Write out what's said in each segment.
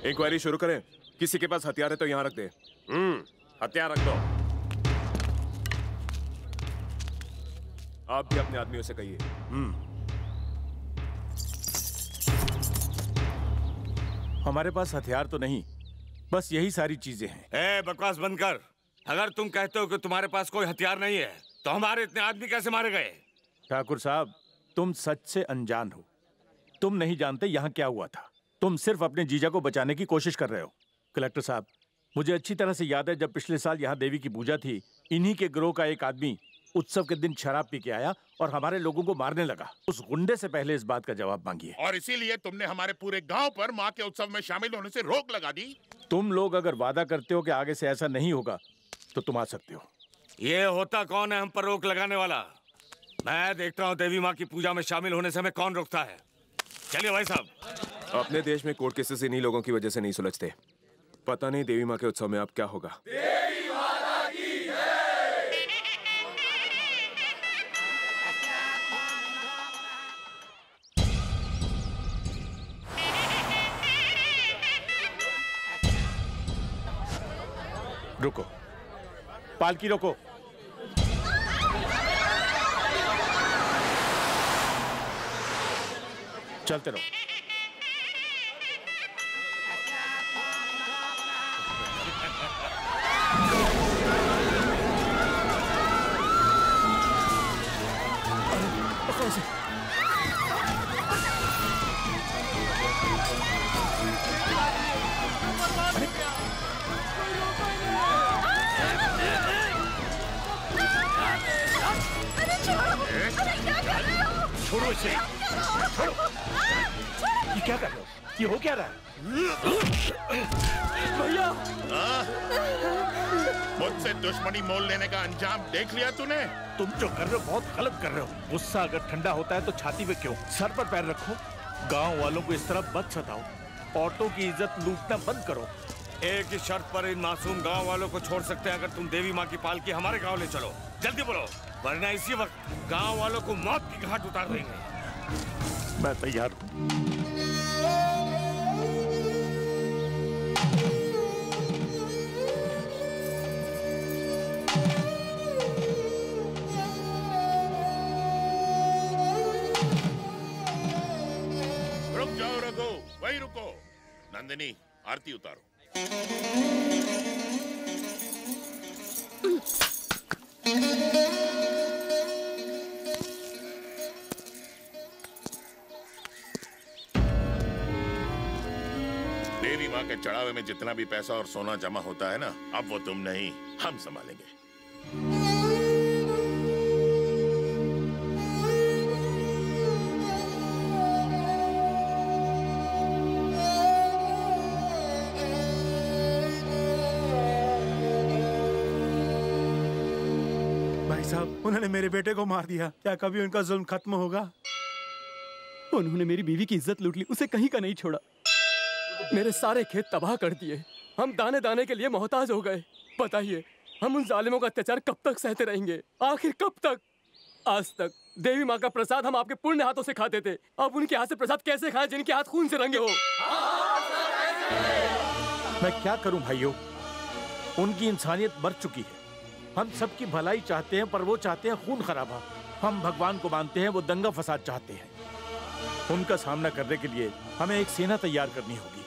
Inquiry शुरू करें। किसी के पास हथियार है तो यहाँ रख दे। हथियार रख दो। आप भी अपने आदमियों से कहिए। हमारे पास हथियार तो नहीं, बस यही सारी चीजें हैं। ए, बकवास बंद कर। अगर तुम कहते हो कि तुम्हारे पास कोई हथियार नहीं है तो हमारे इतने आदमी कैसे मारे गए? ठाकुर साहब, तुम सच से अनजान हो। तुम नहीं जानते यहाँ क्या हुआ था। तुम सिर्फ अपने जीजा को बचाने की कोशिश कर रहे हो। कलेक्टर साहब, मुझे अच्छी तरह से याद है जब पिछले साल यहाँ देवी की पूजा थी, इन्हीं के गिरोह का एक आदमी उत्सव के दिन शराब पी के आया और हमारे लोगों को मारने लगा। उस गुंडे से पहले इस बात का जवाब मांगिए। और इसीलिए तुमने हमारे पूरे गांव पर माँ के उत्सव में शामिल होने से रोक लगा दी। तुम लोग अगर वादा करते हो कि आगे से ऐसा नहीं होगा तो तुम आ सकते हो। ये होता कौन है हम पर रोक लगाने वाला? मैं देखता हूँ देवी माँ की पूजा में शामिल होने से हमें कौन रोकता है। चलिए भाई साहब। अपने देश में कोर्ट केसेस इन्हीं लोगों की वजह से नहीं सुलझते। पता नहीं देवी माँ के उत्सव में अब क्या होगा। देवी माता की जय। रुको, पालकी रोको। चलते रहो। छोड़ो इसे। छोड़ो। ये क्या कर रहे हो? ये हो क्या रहा है? भैया, मुझसे दुश्मनी मोल लेने का अंजाम देख लिया तूने? तुम जो कर रहे हो बहुत गलत कर रहे हो। गुस्सा अगर ठंडा होता है तो छाती पे क्यों? सर पर पैर रखो। गांव वालों को इस तरह मत सताओ। औरतों की इज्जत लूटना बंद करो। एक ही शर्त पर इन मासूम गांव वालों को छोड़ सकते हैं, अगर तुम देवी माँ की पालकी हमारे गांव ले चलो। जल्दी बोलो, वरना इसी वक्त गांव वालों को मौत की घाट उतार देंगे। मैं तैयार हूँ। रुक जाओ रघु, वही रुको। नंदिनी, आरती उतारो। देवी माँ के चढ़ावे में जितना भी पैसा और सोना जमा होता है ना, अब वो तुम नहीं, हम संभालेंगे। भाई साहब, उन्होंने मेरे बेटे को मार दिया। क्या कभी उनका जुल्म खत्म होगा? उन्होंने मेरी बीवी की इज्जत लूट ली, उसे कहीं का नहीं छोड़ा। मेरे सारे खेत तबाह कर दिए। हम दाने दाने के लिए मोहताज हो गए। बताइए, हम उन जालिमों का अत्याचार कब तक सहते रहेंगे? आखिर कब तक? आज तक देवी माँ का प्रसाद हम आपके पुण्य हाथों से खाते थे। अब उनके हाथ से प्रसाद कैसे खाएं जिनके हाथ खून से रंगे हो? मैं क्या करूं भाइयों? उनकी इंसानियत मर चुकी है। हम सबकी भलाई चाहते हैं पर वो चाहते हैं खून खराबा। हम भगवान को मानते हैं, वो दंगा फसाद चाहते हैं। उनका सामना करने के लिए हमें एक सेना तैयार करनी होगी।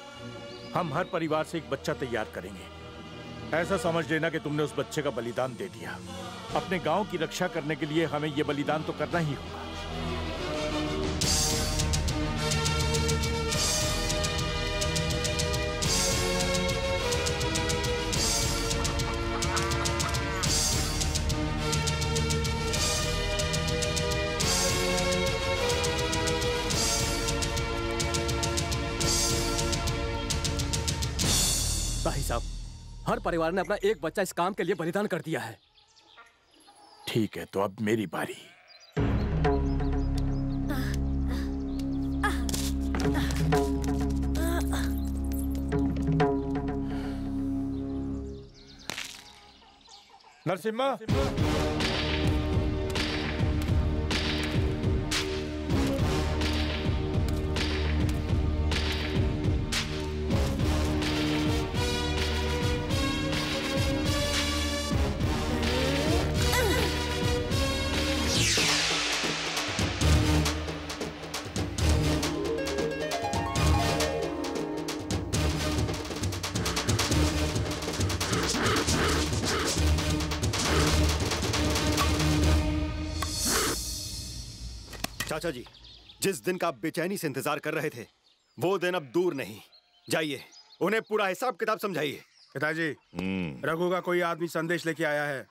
हम हर परिवार से एक बच्चा तैयार करेंगे। ऐसा समझ लेना कि तुमने उस बच्चे का बलिदान दे दिया। अपने गांव की रक्षा करने के लिए हमें यह बलिदान तो करना ही होगा। भाई साहब, हर परिवार ने अपना एक बच्चा इस काम के लिए बलिदान कर दिया है। ठीक है, तो अब मेरी बारी। नरसिम्हा, चाचा जी, जिस दिन का आप बेचैनी से इंतजार कर रहे थे वो दिन अब दूर नहीं। जाइए उन्हें पूरा हिसाब किताब समझाइए। पिताजी, रघु का कोई आदमी संदेश लेके आया है।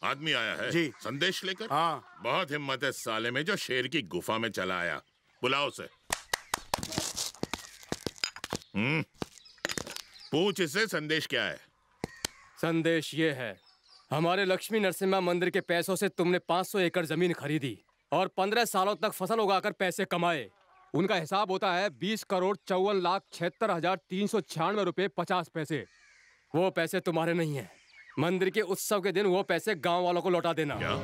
आदमी आया है जी। संदेश लेकर? हाँ। बहुत हिम्मत है साले में जो शेर की गुफा में चला आया। बुलाओ उसे। पूछ इससे संदेश क्या है? संदेश ये है, हमारे लक्ष्मी नरसिम्हा मंदिर के पैसों से तुमने 500 एकड़ जमीन खरीदी और 15 सालों तक फसल उगाकर पैसे कमाए। उनका हिसाब होता है 20,54,76,396 रुपए 50 पैसे। वो पैसे तुम्हारे नहीं हैं। मंदिर के उत्सव के दिन वो पैसे गांव वालों को लौटा देना। क्या?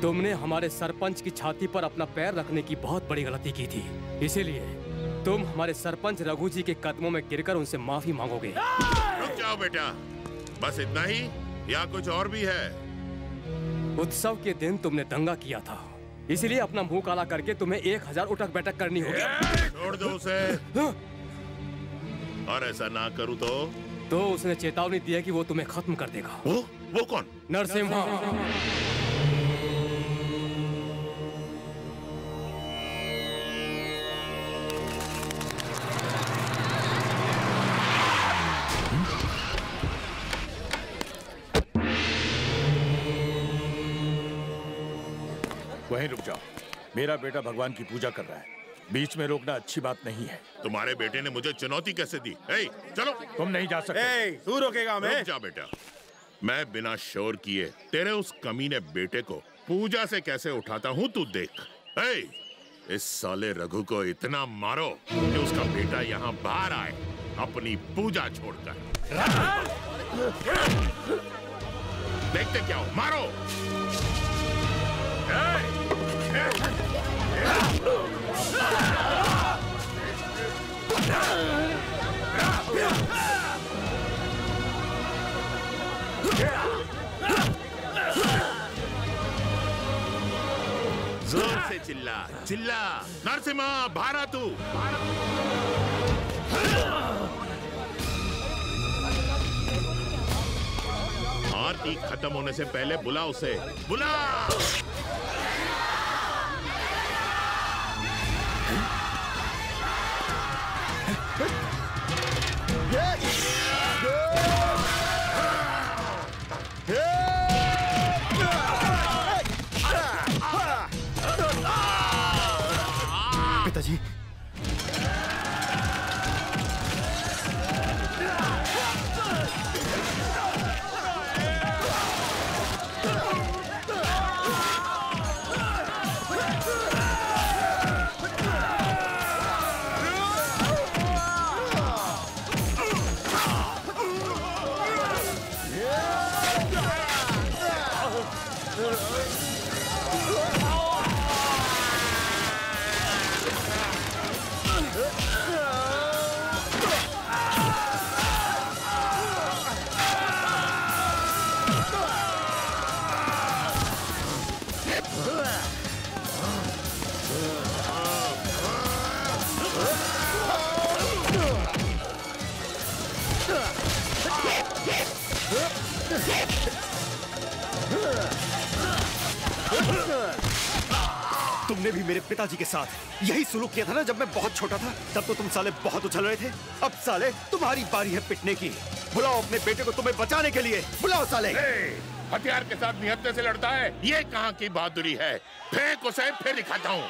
तुमने हमारे सरपंच की छाती पर अपना पैर रखने की बहुत बड़ी गलती की थी, इसीलिए तुम हमारे सरपंच रघु जी के कदमों में गिरकर उनसे माफी मांगोगे। रुक जाओ बेटा, बस इतना ही या कुछ और भी है? उत्सव के दिन तुमने दंगा किया था, इसलिए अपना मुंह काला करके तुम्हें 1000 उठक बैठक करनी होगी। छोड़ दो उसे। और ऐसा ना करूं तो उसने चेतावनी दी है कि वो तुम्हें खत्म कर देगा। वो कौन? नरसिम्हा। वहीं रुक जाओ, मेरा बेटा भगवान की पूजा कर रहा है, बीच में रोकना अच्छी बात नहीं है। तुम्हारे बेटे ने मुझे चुनौती कैसे दी? चलो। तुम नहीं जा सकते। तू रोकेगा हमें? रुक जा बेटा, मैं बिना शोर किए तेरे उस कमीने बेटे को पूजा से कैसे उठाता हूँ तू देख। इस साले रघु को इतना मारो कि उसका बेटा यहाँ बाहर आए अपनी पूजा छोड़कर। देखते क्या हो, मारो। जोर से चिल्ला चिल्ला, नरसिम्हा भारा तू। आरती खत्म होने से पहले बुला उसे, बुला। पिताजी, तुमने भी मेरे पिताजी के साथ यही सुलूक किया था ना जब मैं बहुत छोटा था। तब तो तुम साले बहुत उछल रहे थे, अब साले तुम्हारी बारी है पिटने की। बुलाओ अपने बेटे को तुम्हें बचाने के लिए, बुलाओ साले। हथियार के साथ निहत्थे से लड़ता है, ये कहाँ की बहादुरी है? फेंक उसे, फिर दिखाता हूँ।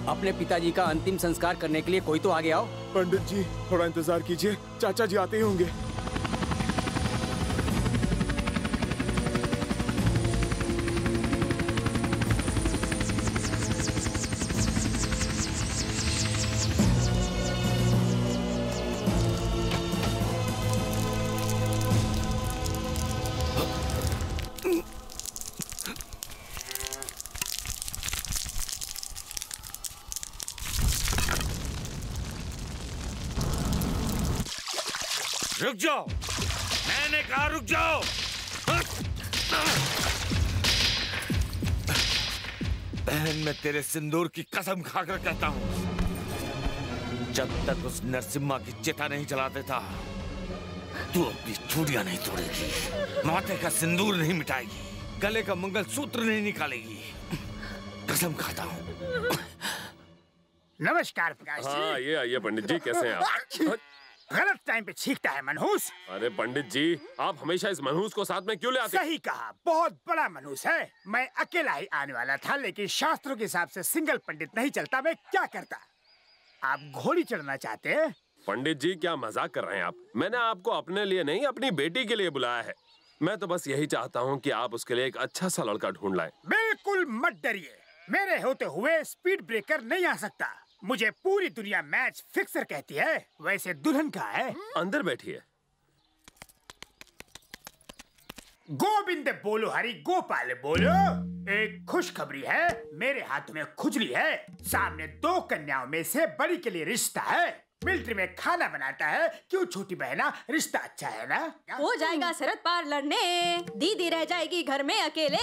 अपने पिताजी का अंतिम संस्कार करने के लिए कोई तो आगे आओ। पंडित जी थोड़ा इंतजार कीजिए, चाचा जी आते ही होंगे। रुक जाओ, मैंने कहा रुक जाओ। बहन मैं तेरे सिंदूर की कसम खाकर कहता हूं, जब तक उस नरसिम्हा की चिता नहीं जला देता तू अपनी चूड़ियां नहीं तोड़ेगी, माथे का सिंदूर नहीं मिटाएगी, गले का मंगलसूत्र नहीं निकालेगी। कसम खाता हूं। नमस्कार प्रकाश जी। हाँ ये आइए पंडित जी, कैसे हैं आप? गलत टाइम पे छींकता है मनहूस। अरे पंडित जी आप हमेशा इस मनहूस को साथ में क्यों ले आते? सही कहा, बहुत बड़ा मनहूस है। मैं अकेला ही आने वाला था, लेकिन शास्त्रों के हिसाब से सिंगल पंडित नहीं चलता। मैं क्या करता? आप घोड़ी चढ़ना चाहते हैं? पंडित जी क्या मजाक कर रहे हैं आप? मैंने आपको अपने लिए नहीं अपनी बेटी के लिए बुलाया है। मैं तो बस यही चाहता हूँ कि आप उसके लिए एक अच्छा सा लड़का ढूंढ लाएं। बिल्कुल मत डरिए, मेरे होते हुए स्पीड ब्रेकर नहीं आ सकता। मुझे पूरी दुनिया मैच फिक्सर कहती है। वैसे दुल्हन कहाँ है? अंदर बैठी है। गोविंद बोलो हरि गोपाल बोलो। एक खुशखबरी है, मेरे हाथ में खुजली है। सामने 2 कन्याओं में से बड़ी के लिए रिश्ता है। मिलिट्री में खाना बनाता है। क्यों छोटी बहना, रिश्ता अच्छा है ना? हो जाएगा सरहद पार लड़ने, दीदी रह जाएगी घर में अकेले।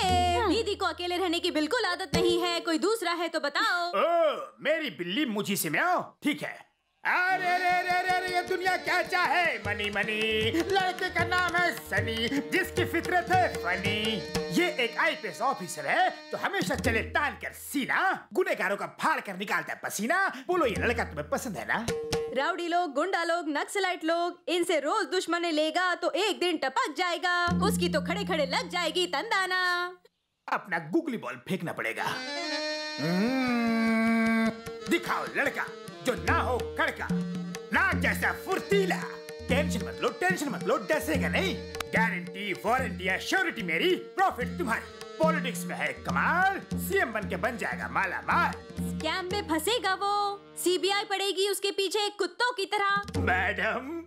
दीदी को अकेले रहने की बिल्कुल आदत नहीं है, कोई दूसरा है तो बताओ। ओ, मेरी बिल्ली मुझी से म्याओ। ठीक है। अरे रे रे रे रे, ये दुनिया क्या चाहे? मनी मनी, लड़के का नाम है सनी, जिसकी फितरत है फनी। ये एक आईपीएस ऑफिसर है तो हमेशा चले तान कर सीना, गुनहगारों का फाड़ कर निकालता है पसीना। बोलो ये लड़का तुम्हें पसंद है ना? राउडी लोग, गुंडा लोग, नक्सलाइट लोग, इनसे रोज दुश्मनी लेगा तो एक दिन टपक जाएगा। उसकी तो खड़े खड़े लग जाएगी तंदाना। अपना गुगली बॉल फेंकना पड़ेगा। दिखाओ लड़का जो ना हो कड़का, ना जैसा फुर्तीला। टेंशन मत लो, डसेगा नहीं। गारंटी वारंटी एश्योरिटी मेरी, प्रॉफिट तुम्हारी। पॉलिटिक्स में है कमाल, सीएम बन के बन जाएगा माला माल। स्कैम में फंसेगा वो, सीबीआई पड़ेगी उसके पीछे कुत्तों की तरह। मैडम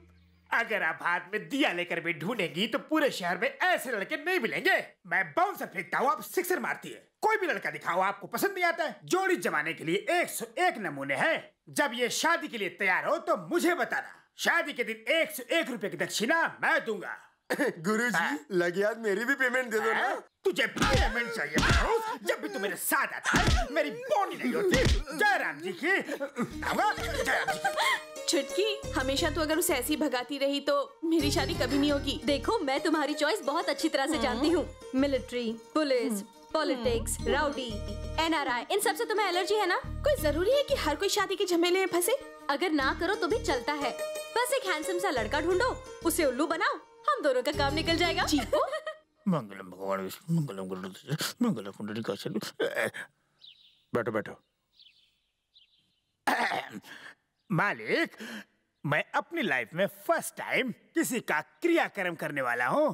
अगर आप हाथ में दिया लेकर भी ढूंढेंगी तो पूरे शहर में ऐसे लड़के नहीं मिलेंगे। मैं बाउंसर फेंकता हूँ, आप सिक्सर मारती है। कोई भी लड़का दिखाओ, आपको पसंद नहीं आता है। जोड़ी जमाने के लिए 101 नमूने हैं। जब ये शादी के लिए तैयार हो तो मुझे बताना। शादी के दिन 101 रुपए की दक्षिणा मैं दूंगा। गुरुजी लगे हाथ मेरी भी पेमेंट दे दो ना। तुझे पेमेंट चाहिए? जब भी तू मेरे साथ आता है मेरी बोनी नहीं होती। जय राम जी की। छुटकी, हमेशा तो अगर उसे ऐसी भगाती रही तो मेरी शादी कभी नहीं होगी। देखो मैं तुम्हारी चॉइस बहुत अच्छी तरह से जानती हूँ। Military, police, politics, rowdy, NRI, इन सब से तुम्हें एलर्जी है ना? कोई जरूरी है कि हर कोई शादी के झमेले में फंसे? अगर ना करो तो भी चलता है। बस एक हैंडसम सा लड़का ढूंढो, उसे उल्लू बनाओ, हम दोनों का काम निकल जाएगा। मंगलम भगवान विष्णु मंगलम गरुड़ मंगलम कुंडलिकाक्षी। बैठो बैठो। मालिक मैं अपनी लाइफ में फर्स्ट टाइम किसी का क्रियाक्रम करने वाला हूँ।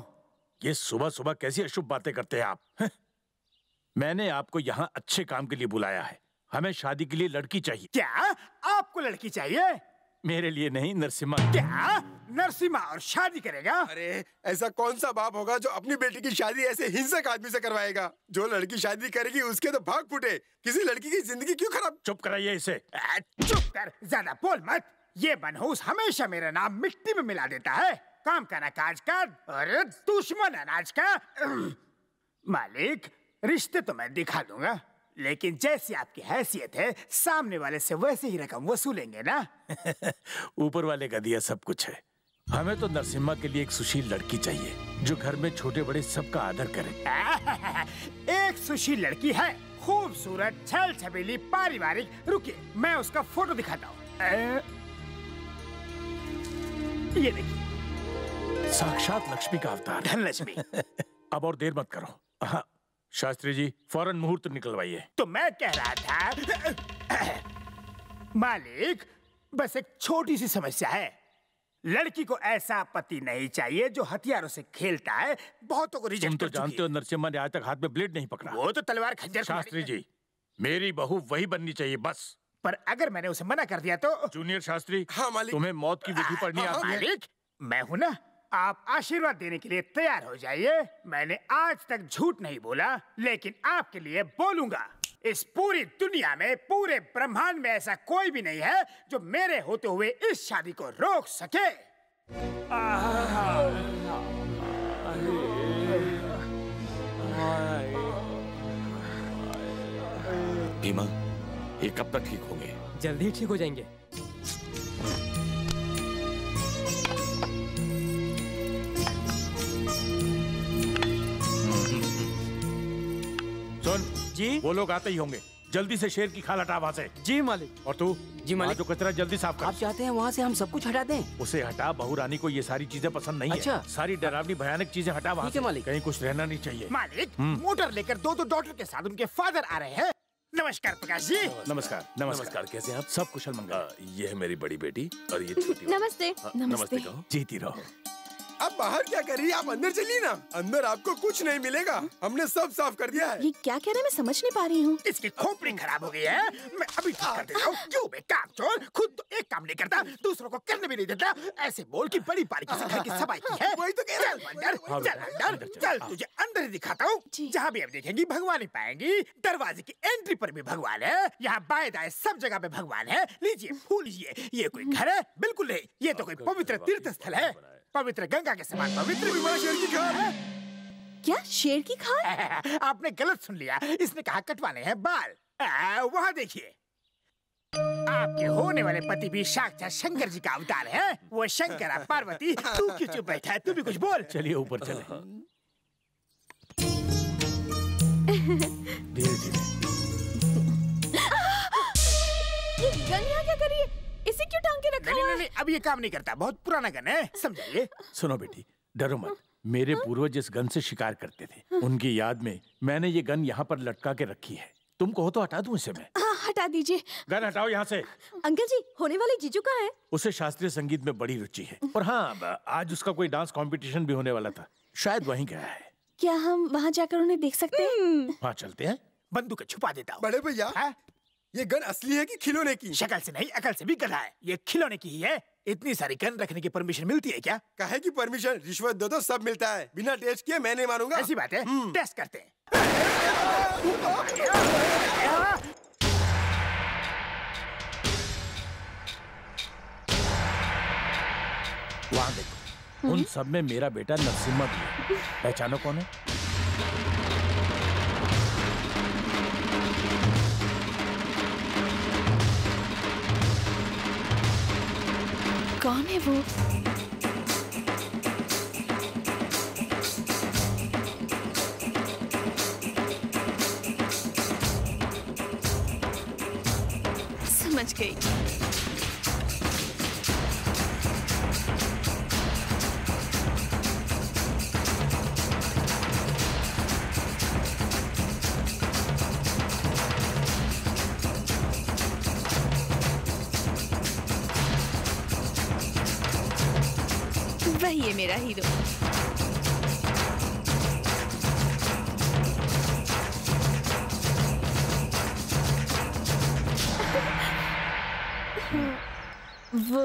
ये सुबह सुबह कैसी अशुभ बातें करते हैं आप? मैंने आपको यहाँ अच्छे काम के लिए बुलाया है। हमें शादी के लिए लड़की चाहिए। क्या आपको लड़की चाहिए? मेरे लिए नहीं, नरसिम्हा। क्या नरसिम्हा और शादी करेगा? अरे ऐसा कौन सा बाप होगा जो अपनी बेटी की शादी ऐसे हिंसक आदमी से करवाएगा? जो लड़की शादी करेगी उसके तो भाग फूटे। किसी लड़की की जिंदगी क्यों खराब? चुप कराइए इसे। चुप कर, ज्यादा बोल मत। ये मनहूस हमेशा मेरा नाम मिट्टी में मिला देता है। काम का ना काज का, अरे दुश्मन अनाज का। मालिक रिश्ते तो मैं दिखा दूंगा, लेकिन जैसी आपकी हैसियत है सामने वाले से वैसे ही रकम वसूलेंगे ना। ऊपर वाले का दिया सब कुछ है, हमें तो नरसिम्हा के लिए एक सुशील लड़की चाहिए जो घर में छोटे बड़े सबका आदर करे। एक सुशील लड़की है, खूबसूरत, छल छबीली, पारिवारिक। रुकिए, मैं उसका फोटो दिखाता हूँ। ये देखिए, साक्षात लक्ष्मी का अवतार। धनलक्ष्मी। अब और देर मत करो। हाँ शास्त्री जी, फौरन मुहूर्त निकलवाइए। तो मैं कह रहा था मालिक, बस एक छोटी सी समस्या है। लड़की को ऐसा पति नहीं चाहिए जो हथियारों से खेलता है। बहुतों को रिजेक्ट कर चुकी है। तुम तो जानते हो नरसिम्हा ने आज तक हाथ में ब्लेड नहीं पकड़ा। वो तो तलवार खंजर। शास्त्री जी, मेरी बहू वही बननी चाहिए बस। पर अगर मैंने उसे मना कर दिया तो? जूनियर शास्त्री। हाँ मालिक। तुम्हें मौत की विधि पढ़नी आती है? मालिक, मैं हूं ना, आप आशीर्वाद देने के लिए तैयार हो जाइए। मैंने आज तक झूठ नहीं बोला, लेकिन आपके लिए बोलूंगा। इस पूरी दुनिया में, पूरे ब्रह्मांड में ऐसा कोई भी नहीं है जो मेरे होते हुए इस शादी को रोक सके। भीमा, ये कब तक ठीक होंगे? जल्दी ठीक हो जाएंगे। सुन जी, वो लोग आते ही होंगे। जल्दी से शेर की खाल हटा वहाँ से। जी मालिक। और तू? जी मालिक। जो कचरा जल्दी साफ कर। आप चाहते हैं वहाँ से हम सब कुछ हटा दें? उसे हटा। बहू रानी को ये सारी चीजें पसंद नहीं अच्छा। है। सारी डरावनी भयानक चीजें हटा वहाँ से। मालिक। कहीं कुछ रहना नहीं चाहिए। मालिक, मोटर लेकर दो डॉक्टर के साथ उनके फादर आ रहे हैं। नमस्कार प्रकाश जी। नमस्कार। नमस्कार, कैसे हैं आप? सब कुशल मंगल। ये है मेरी बड़ी बेटी और ये छोटी। नमस्ते। नमस्ते कहो। जीती रहो। अब बाहर क्या कर रही है? आप अंदर चलिए ना। अंदर आपको कुछ नहीं मिलेगा, हमने सब साफ कर दिया है। ये क्या कह रहे हैं, मैं समझ नहीं पा रही हूँ। इसकी खोपड़ी खराब हो गई है, मैं अभी ठीक कर देता हूँ। क्यों बे कामचोर, खुद तो एक काम नहीं करता, दूसरों को करने भी नहीं देता। ऐसे बोल की बड़ी बारीकी से घर की सफाई की है। वही तो कह रहा हूँ। अंदर चल, तुझे अंदर ही दिखाता हूँ। जहाँ भी अब देखेंगी भगवान ही पाएंगी। दरवाजे की एंट्री पर भी भगवान है, यहाँ बाएं दाएं सब जगह पे भगवान है। लीजिए, फूल लीजिए। ये कोई घर है? बिल्कुल नहीं, ये तो कोई पवित्र तीर्थ स्थल है। पवित्र गंगा के समान पवित्र। शेर की खाल। क्या शेर की खाल? आपने गलत सुन लिया, इसने कहा कटवाने हैं बाल। वहाँ देखिए, आपके होने वाले पति भी साक्षात शंकर जी का अवतार है। वो शंकर पार्वती। तू क्यों चुप बैठा है? तू भी कुछ बोल। चलिए ऊपर चले। धीरे धीरे। ये गन यहाँ क्या करिए? इसे क्यों टांग के रखा हुआ है? नहीं, अब ये काम नहीं करता। बहुत पुराना गन है, समझाइए। सुनो बेटी, डरो मत। मेरे पूर्वज इस गन से शिकार करते थे। उनकी याद में मैंने ये गन यहाँ पर लटका के रखी है। तुम कहो तो हटा दूं इसे मैं? हाँ, हटा दीजिए। गन हटाओ यहाँ से। अंकल जी, होने वाले जीजू कहाँ है? उसे शास्त्रीय संगीत में बड़ी रुचि है। और हाँ, आज उसका कोई डांस कंपटीशन भी होने वाला था, शायद वहीं गया है। क्या हम वहाँ जाकर उन्हें देख सकते हैं? हाँ चलते हैं। बंदूक छुपा देता हूँ। बड़े भैया, ये गन असली है कि खिलौने की? शक्ल से नहीं, अकल से भी गधा है। ये खिलौने की ही है। इतनी सारी गन रखने की परमिशन मिलती है क्या? काहे की परमिशन? रिश्वत दो तो सब मिलता है। बिना टेस्ट किए मैं नहीं मानूंगा। ऐसी बात है, टेस्ट करते हैं। वहाँ देखो, उन सब में मेरा बेटा नरसिम्हा भी है। पहचानो कौन है? कौन है वो? समझ गई। वही है मेरा हीरो। वो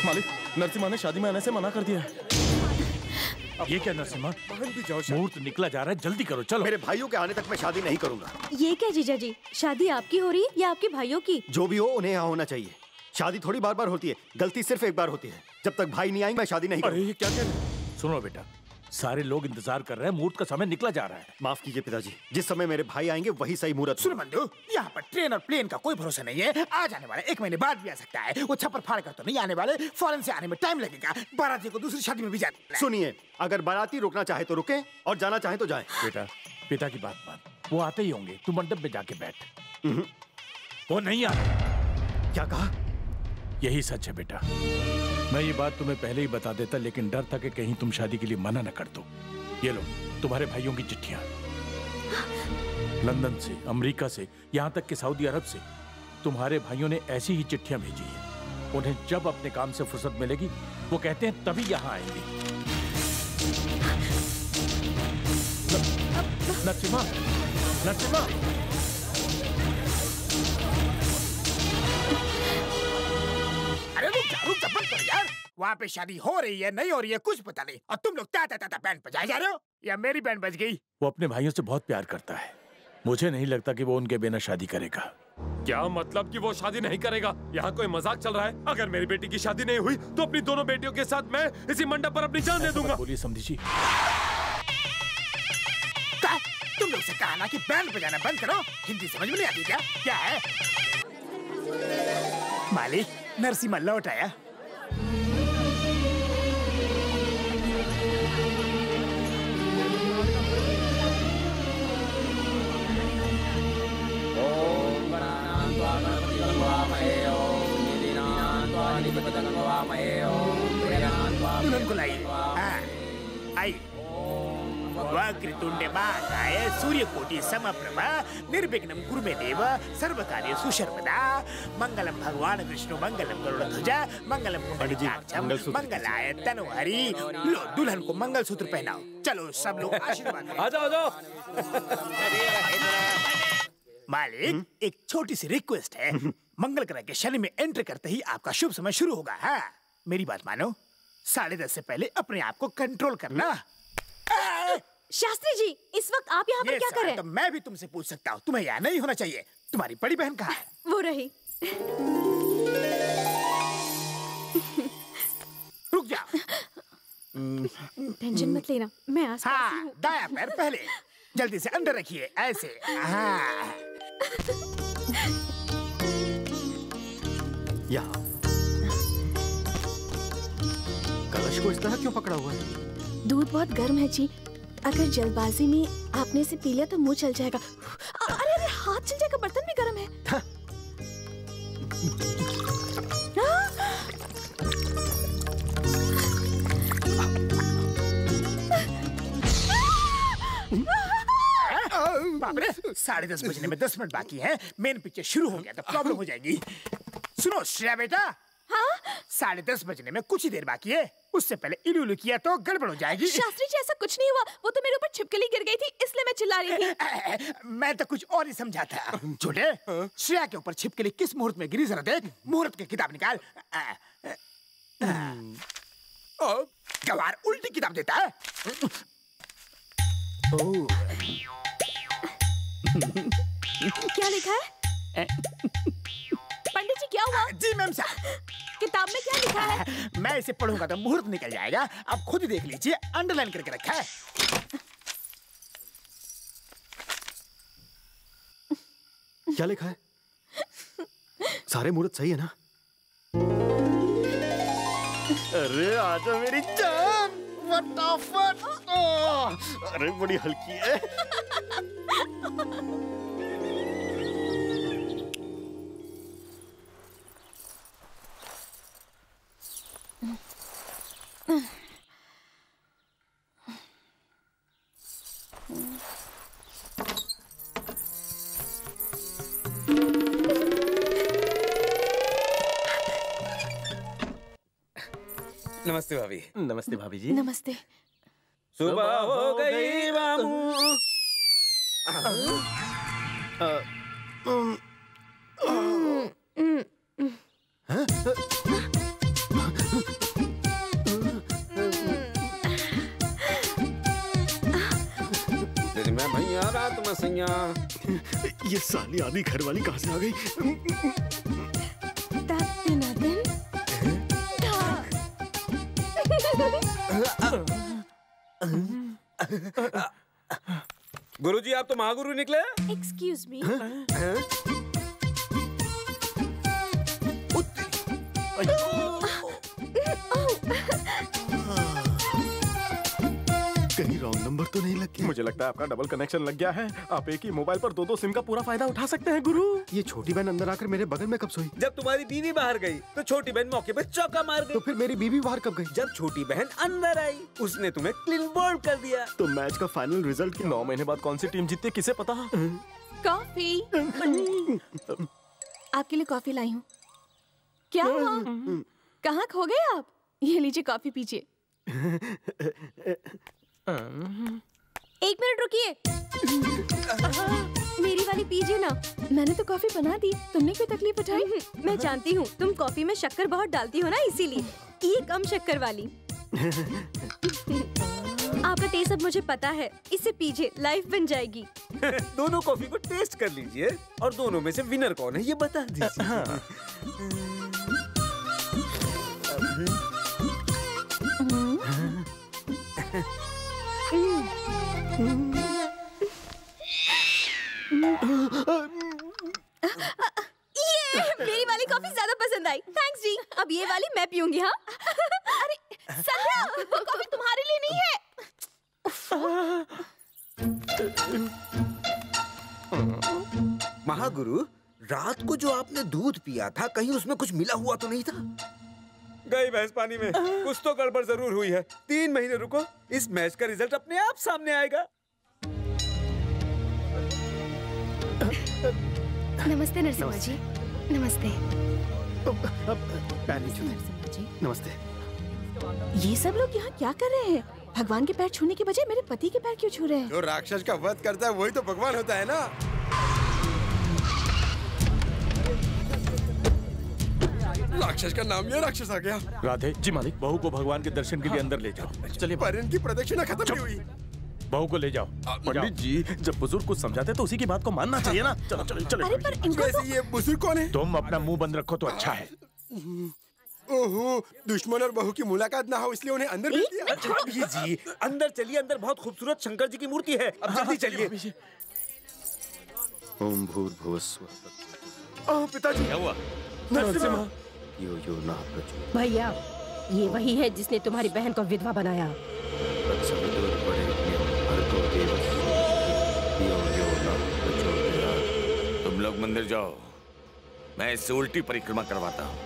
मालिक, नरसिम्हा ने शादी में आने से मना कर दिया है। ये क्या नरसिम्हा? भी जाओ। मुहूर्त निकला जा रहा है, जल्दी करो। चलो। मेरे भाइयों के आने तक मैं शादी नहीं करूंगा। ये क्या जीजा जी, शादी आपकी हो रही है या आपके भाइयों की? जो भी हो, उन्हें यहाँ होना चाहिए। शादी थोड़ी बार बार होती है, गलती सिर्फ एक बार होती है। जब तक भाई नहीं आएंगे मैं शादी नहीं करूंगा। अरे ये क्या कह रहे? सुनो बेटा, सारे लोग इंतजार कर रहे हैं, मुहूर्त का समय निकला जा रहा है। माफ कीजिए पिताजी, जिस समय मेरे भाई आएंगे वही सही मुहूर्त। सुन मंदू, यहाँ पर ट्रेन और प्लेन का कोई भरोसा नहीं है। आ जाने वाले 1 महीने बाद भी आ सकता है। वो छप्पर फाड़ कर तो नहीं आने वाले, फौरन से आने में टाइम लगेगा। बाराती को दूसरी शादी में भी जाना। सुनिए, अगर बाराती रुकना चाहे तो रुके और जाना चाहे तो जाए। बेटा, पिता की बात मान, वो आते ही होंगे। तू मंडप में जाके बैठ। वो नहीं आ रहे। क्या कहा? यही सच है बेटा। मैं ये बात तुम्हें पहले ही बता देता, लेकिन डर था कि कहीं तुम शादी के लिए मना न कर दो। ये लो तुम्हारे भाइयों की चिट्ठियां, लंदन से, अमेरिका से, यहाँ तक कि सऊदी अरब से तुम्हारे भाइयों ने ऐसी ही चिट्ठियां भेजी हैं। उन्हें जब अपने काम से फुर्सत मिलेगी वो कहते हैं तभी यहाँ आएंगे। नरसिम्हा, नरसिम्हा, अरे रुक जा बंद करो यार। वहाँ पे शादी हो रही है नहीं हो रही है कुछ पता नहीं, और तुम लोग ता बैंड बजाए जा रहे हो। या मेरी बैंड बज गई? वो अपने भाइयों से बहुत प्यार करता है। मुझे नहीं लगता कि वो उनके बिना शादी करेगा। क्या मतलब कि वो शादी नहीं करेगा? यहाँ कोई मजाक चल रहा है? अगर मेरी बेटी की शादी नहीं हुई तो अपनी दोनों बेटियों के साथ मैं इसी मंडप पर अपनी जान दे दूंगा। बोलिए समधी जी। तुम लोग से कहा ना कि बैंड बजाना बंद करो। हिंदी समझ में नहीं आती क्या? क्या है? मालिक, नरसिम्हा लौट आया। दुल्हन को लाइए। आई वक्रतुंड महाकाय सूर्यकोटि समप्रभा निर्विघ्नं कुरु मे देव सर्वकार्य सुशर्वदा मंगलम भगवान विष्णु मंगलम गरुड़ध्वजा मंगलम पुंडरीकाक्षं मंगलाय तनोहरि। लो दुल्हन को मंगलसूत्र पहनाओ। चलो सब लोग आशीर्वाद करें। आ जाओ। मालिक, एक छोटी सी रिक्वेस्ट है। मंगल ग्रह के शनि में एंटर करते ही आपका शुभ समय शुरू होगा। हाँ, मेरी बात मानो। 10:30 से पहले अपने आप को कंट्रोल करना। शास्त्री जी, इस वक्त आप यहाँ पर क्या कर रहे हैं? तो मैं भी तुमसे पूछ सकता हूँ, तुम्हें यहाँ नहीं होना चाहिए। तुम्हारी बड़ी बहन कहाँ है? वो रही। रुक जा। टेंशन मत लेना, मैं आसपास ही हूँ। दाया पैर पहले, जल्दी से अंदर रखिए, ऐसे। हाँ। यहाँ कलश को इस तरह क्यों पकड़ा हुआ है? दूध बहुत गर्म है जी, अगर जल्दबाजी में आपने इसे पी लिया तो मुंह चल जाएगा। अरे अरे, हाथ चल जाएगा, बर्तन भी गर्म है। बाप रे, 10:30 बजने में 10 मिनट बाकी है। मेन पिक्चर शुरू हो गया तो प्रॉब्लम हो जाएगी। सुनो श्रेया बेटा, हाँ? 10:30 बजने में कुछ ही देर बाकी है। उससे पहले इलू किया तो गड़बड़ हो जाएगी। शास्त्री जी, ऐसा कुछ नहीं हुआ। वो तो मेरे ऊपर छिपकली गिर गई थी, इसलिए मैं चिल्ला रही थी। मैं तो कुछ और ही समझा था। छोटे, श्रेया के ऊपर छिपकली किस मुहूर्त में गिरी? जरा देख, मुहूर्त की किताब निकाल। गवार उल्टी किताब देता है। क्या लिखा है? पंडित जी, क्या हुआ? जी मैम साहब, किताब में क्या लिखा है? मैं इसे पढ़ूंगा तो मुहूर्त निकल जाएगा। आप खुद ही देख लीजिए, अंडरलाइन करके रखा है। क्या लिखा है? सारे मुहूर्त सही है ना? अरे आजा मेरी जान, फटाफट। अरे बड़ी हल्की है। नमस्ते भाभी। नमस्ते भाभी जी। नमस्ते। सुबह हो गई मामू। मैं भैया रात में सैया। ये साली आधी घर वाली कहाँ से आ गई? गुरुजी, आप तो महागुरु निकले। Excuse me. कहीं रॉन्ग नंबर तो नहीं लग गया? मुझे लगता है आपका डबल कनेक्शन लग गया है। आप एक ही मोबाइल पर दो सिम का पूरा फायदा उठा सकते हैं गुरु। ये छोटी बहन अंदर आकर मेरे बगल में कब सोई? जब तुम्हारी बीवी बाहर गई तो छोटी बहन मौके पे चौका मार गई। तो फिर मेरी बीवी बाहर कब गई? जब छोटी बहन अंदर आई उसने तुम्हें क्लीन बोल्ड कर दिया। तो मैच का फाइनल रिजल्ट 9 महीने बाद कौन सी टीम जीतती है किसे पता? कॉफी। आपके लिए कॉफी लाई हूँ। क्या हुआ? कहाँ खो गए आप? ये लीजिए कॉफी पीजिए। 1 मिनट रुकिए। मेरी वाली पीजिए ना। मैंने तो कॉफी बना दी, तुमने क्यों तकलीफ उठाई? मैं जानती हूँ तुम कॉफी में शक्कर बहुत डालती हो ना, इसीलिए। ये कम शक्कर वाली। आपका टेस्ट अब मुझे पता है, इसे पीजिए, लाइफ बन जाएगी। दोनों कॉफी को टेस्ट कर लीजिए और दोनों में से विनर कौन है ये बता दीजिए। ये मेरी वाली कॉफी ज्यादा पसंद आई। थैंक्स जी। अब ये वाली मैं पीऊंगी। हाँ। अरे संध्या, वो कॉफी तुम्हारे लिए नहीं है। महागुरु, रात को जो आपने दूध पिया था कहीं उसमें कुछ मिला हुआ तो नहीं था? गई भैंस पानी में। कुछ तो गड़बड़ जरूर हुई है। 3 महीने रुको, इस मैच का रिजल्ट अपने आप सामने आएगा। नमस्ते नरसिम्हा जी। नमस्ते। नमस्ते। ये सब लोग यहाँ क्या कर रहे हैं? भगवान के पैर छूने के बजाय मेरे पति के पैर क्यों छू रहे हैं? जो राक्षस का वध करता है वही तो भगवान होता है ना। राक्षस का नाम, ये राक्षस आ गया। राधे जी मालिक, बहू को भगवान के दर्शन के लिए अंदर ले जाओ। चलिए। पर इनकी प्रदक्षिणा खत्म नहीं हुई। बहू को ले जाओ। पंडित जी, जब बुजुर्ग कुछ समझाते तो उसी की बात को मानना चाहिए ना। चलो चलो चलो। अरे पर इनको तो... ये बुजुर्ग कौन है? तुम अपना मुंह बंद रखो तो अच्छा है। ओहो, दुश्मन और बहू की मुलाकात ना हो इसलिए उन्हें अंदर भेज दिया। जी, अंदर चलिए, अंदर बहुत खूबसूरत शंकर जी की मूर्ति है। अब जल्दी चलिए। ओम भूर्भुवस्सुः। पिताजी। क्या हुआ? नरसिम्हा। यो यो न प्रचोदयात्। भैया, ये वही है जिसने तुम्हारी बहन को विधवा बनाया। तुम लोग मंदिर जाओ, मैं इससे उल्टी परिक्रमा करवाता हूँ।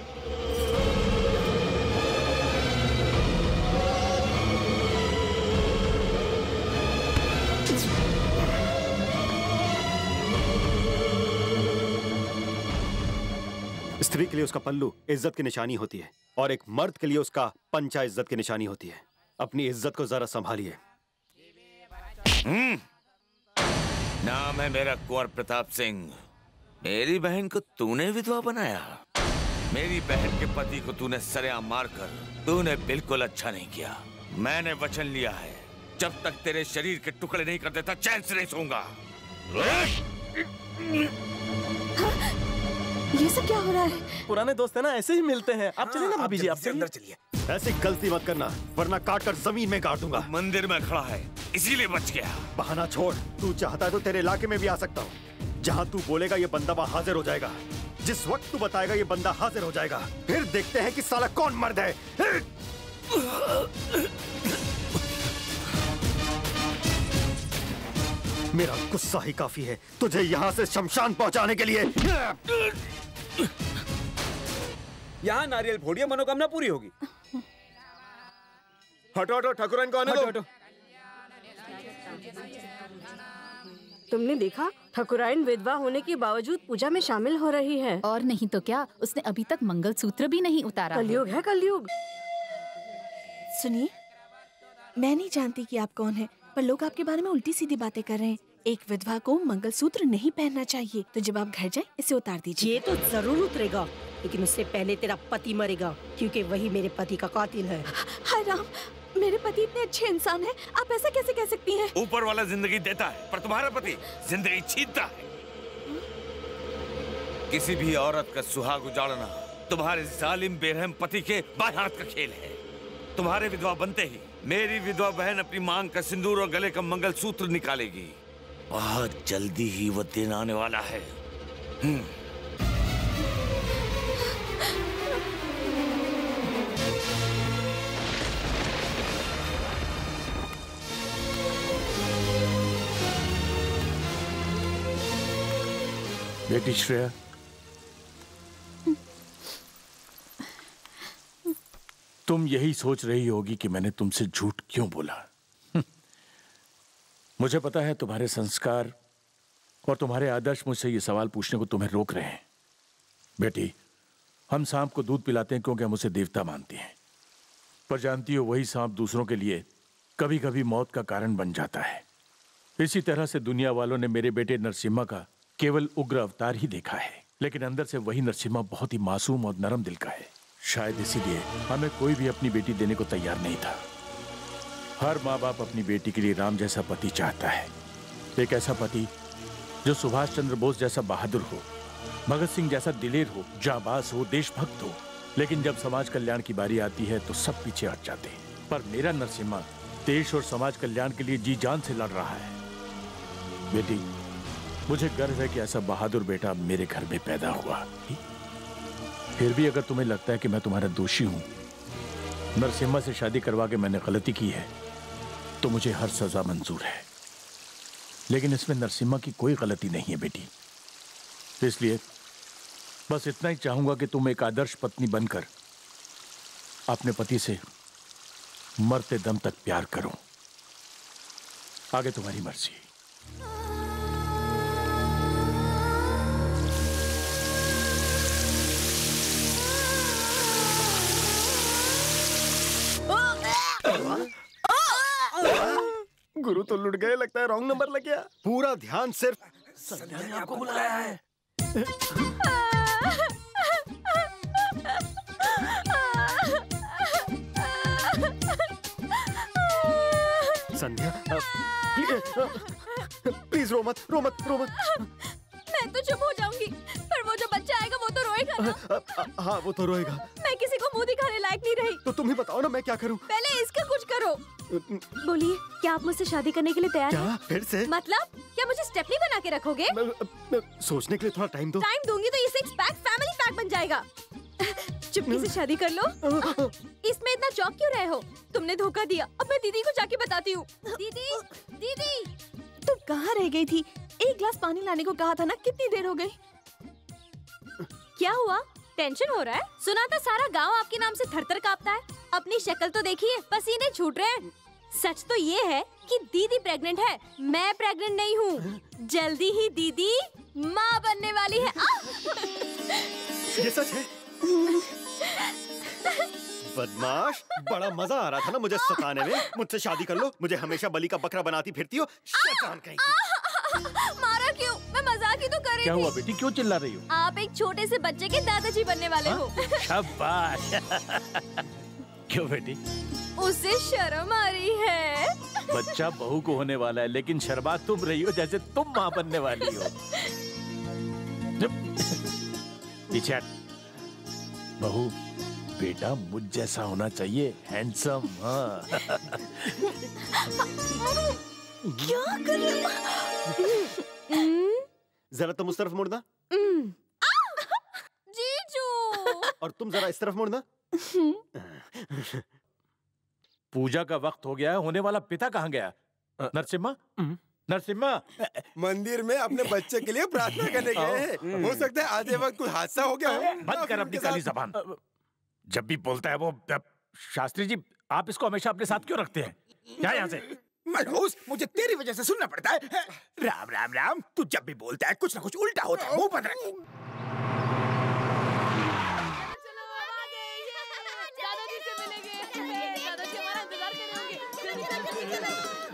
स्त्री के लिए उसका पल्लू इज्जत की निशानी होती है और एक मर्द के लिए उसका पंचा इज्जत की निशानी होती है। अपनी इज्जत को जरा संभालिए। नाम है मेरा कुंवर प्रताप सिंह। मेरी बहन को तूने विधवा बनाया। मेरी बहन के पति को तूने सरेआम मारकर तूने बिल्कुल अच्छा नहीं किया। मैंने वचन लिया है, जब तक तेरे शरीर के टुकड़े नहीं कर देता चैन से नहीं सोऊंगा। ये सब क्या हो रहा है? पुराने दोस्त है ना, ऐसे ही मिलते हैं। आप चलिए ना भाभी जी, आप अंदर चलिए। ऐसी गलती मत करना वरना काट कर जमीन में गाड़ दूंगा। मंदिर में खड़ा है इसीलिए बच गया। बहाना छोड़, तू चाहता है तो तेरे इलाके में भी आ सकता हूँ। जहाँ तू बोलेगा ये बंदा वहाँ हाजिर हो जाएगा। जिस वक्त तू बताएगा ये बंदा हाजिर हो जाएगा। फिर देखते हैं कि साला कौन मर्द है। मेरा गुस्सा ही काफी है तुझे यहाँ से शमशान पहुँचाने के लिए। यहाँ नारियल फोड़िए, मनोकामना पूरी होगी। हटो हटो, ठाकुराइन को आने दो। तुमने देखा, ठाकुराइन विधवा होने के बावजूद पूजा में शामिल हो रही है। और नहीं तो क्या, उसने अभी तक मंगलसूत्र भी नहीं उतारा। कलयुग है कलयुग। सुनिए, मैं नहीं जानती कि आप कौन हैं, पर लोग आपके बारे में उल्टी सीधी बातें कर रहे हैं। एक विधवा को मंगलसूत्र नहीं पहनना चाहिए, तो जब आप घर जाए इसे उतार दीजिए। ये तो जरूर उतरेगा, लेकिन उससे पहले तेरा पति मरेगा, क्योंकि वही मेरे पति का कातिल है। हाय राम, मेरे पति इतने अच्छे इंसान हैं, आप ऐसा कैसे कह सकती हैं? ऊपर वाला जिंदगी देता है पर तुम्हारा पति जिंदगी छीनता है। किसी भी औरत का सुहाग उजाड़ना तुम्हारे जालिम बेरहम पति के बाएं हाथ का खेल है। तुम्हारे विधवा बनते ही मेरी विधवा बहन अपनी मांग का सिंदूर और गले का मंगलसूत्र निकालेगी। बहुत जल्दी ही वो दिन आने वाला है। बेटी श्रेया, तुम यही सोच रही होगी कि मैंने तुमसे झूठ क्यों बोला। मुझे पता है तुम्हारे संस्कार और तुम्हारे आदर्श मुझसे ये सवाल पूछने को तुम्हें रोक रहे हैं। बेटी, हम सांप को दूध पिलाते हैं क्योंकि हम उसे देवता मानते हैं, पर जानती हो वही सांप दूसरों के लिए कभी कभी मौत का कारण बन जाता है। इसी तरह से दुनिया वालों ने मेरे बेटे नरसिम्हा का केवल उग्र अवतार ही देखा है, लेकिन अंदर से वही नरसिम्हा बहुत ही मासूम और नरम दिल का है। शायद इसीलिए हमें कोई भी अपनी बेटी देने को तैयार नहीं था। हर माँ बाप अपनी बेटी के लिए राम जैसा पति चाहता है, एक ऐसा पति जो सुभाष चंद्र बोस जैसा बहादुर हो, भगत सिंह जैसा दिलेर हो, जाबाज हो, देशभक्त हो। लेकिन जब समाज कल्याण की बारी आती है तो सब पीछे हट जाते हैं। पर मेरा नरसिम्हा देश और समाज कल्याण के लिए जी जान से लड़ रहा है। बेटी, मुझे गर्व है कि ऐसा बहादुर बेटा मेरे घर में पैदा हुआ। फिर भी अगर तुम्हें लगता है कि मैं तुम्हारा दोषी हूं, नरसिम्हा से शादी करवा के मैंने गलती की है, तो मुझे हर सजा मंजूर है। लेकिन इसमें नरसिम्हा की कोई गलती नहीं है बेटी। इसलिए बस इतना ही चाहूंगा कि तुम एक आदर्श पत्नी बनकर अपने पति से मरते दम तक प्यार करो। आगे तुम्हारी मर्जी। गुरु तो लुट गए, लगता है रॉन्ग नंबर लग गया। पूरा ध्यान सिर्फ संध्या ने आपको बुलाया है। संध्या, प्लीज रो मत, रो मत, रो मत। मैं तो चुप हो जाऊंगी, पर वो जो बच्चा आएगा वो तो रोएगा ना। हाँ, वो तो रोएगा। मैं किसी को मुंह दिखाने लायक नहीं रही। तो तुम ही बताओ ना, मैं क्या करूं? पहले इसका कुछ करो। बोलिए, क्या आप मुझसे शादी करने के लिए तैयार हैं? फिर से? मतलब क्या मुझे स्टेपनी बना के रखोगे? सोचने के लिए थोड़ा टाइम दो। टाइम दूंगी तो ये सिक्स पैक फैमिली पैक बन जाएगा। चुपके से शादी कर लो। इसमें इतना चौंक क्यों रहे हो? तुमने धोखा दिया। अब मैं दीदी को जाके बताती हूँ। दीदी, दीदी, तुम कहाँ रह गई थी? एक गिलास पानी लाने को कहा था ना, कितनी देर हो गई? क्या हुआ? टेंशन हो रहा है? सुना था सारा गांव आपके नाम से थरथर कांपता है। अपनी शक्ल तो देखिए, पसीने छूट रहे हैं। सच तो ये है कि दीदी प्रेग्नेंट है, मैं प्रेग्नेंट नहीं हूँ। जल्दी ही दीदी माँ बनने वाली है। ये सच है? बदमाश, बड़ा मजा आ रहा था ना मुझे सताने में। मुझसे शादी कर लो, मुझे हमेशा बलि का बकरा बनाती फिरती हो, शैतान कहीं की। मारा क्यों? मैं मजाक ही तो कर रही थी। क्या हुआ बेटी, क्यों चिल्ला रही हो? आप एक छोटे से बच्चे के दादाजी बनने वाले हो। शाबाश। क्यों बेटी? उसे शर्म आ रही है। बच्चा बहू को होने वाला है, लेकिन शर्मा तुम रही हो जैसे तुम माँ बनने वाली हो। पीछे हट। बहू, बेटा मुझ जैसा होना चाहिए, हैंडसम। हाँ। क्या कर रहे हो? जरा तुम उस तरफ मुड़ना। जीजू। और तुम जरा इस तरफ मुड़ना। पूजा का वक्त हो गया है, होने वाला पिता कहाँ गया? नरसिम्हा, नरसिम्हा। मंदिर में अपने बच्चे के लिए प्रार्थना करने गए हैं। हो सकता है आधे वक्त कोई हादसा हो गया हो। बंद कर अपनी काली जबान। जब भी बोलता है वो। शास्त्री जी, आप इसको हमेशा अपने साथ क्यों रखते हैं? क्या यहाँ से? मनहूस, मुझे तेरी वजह से सुनना पड़ता है। राम राम राम, तू जब भी बोलता है कुछ ना कुछ उल्टा होता है। मुंह बंद रख।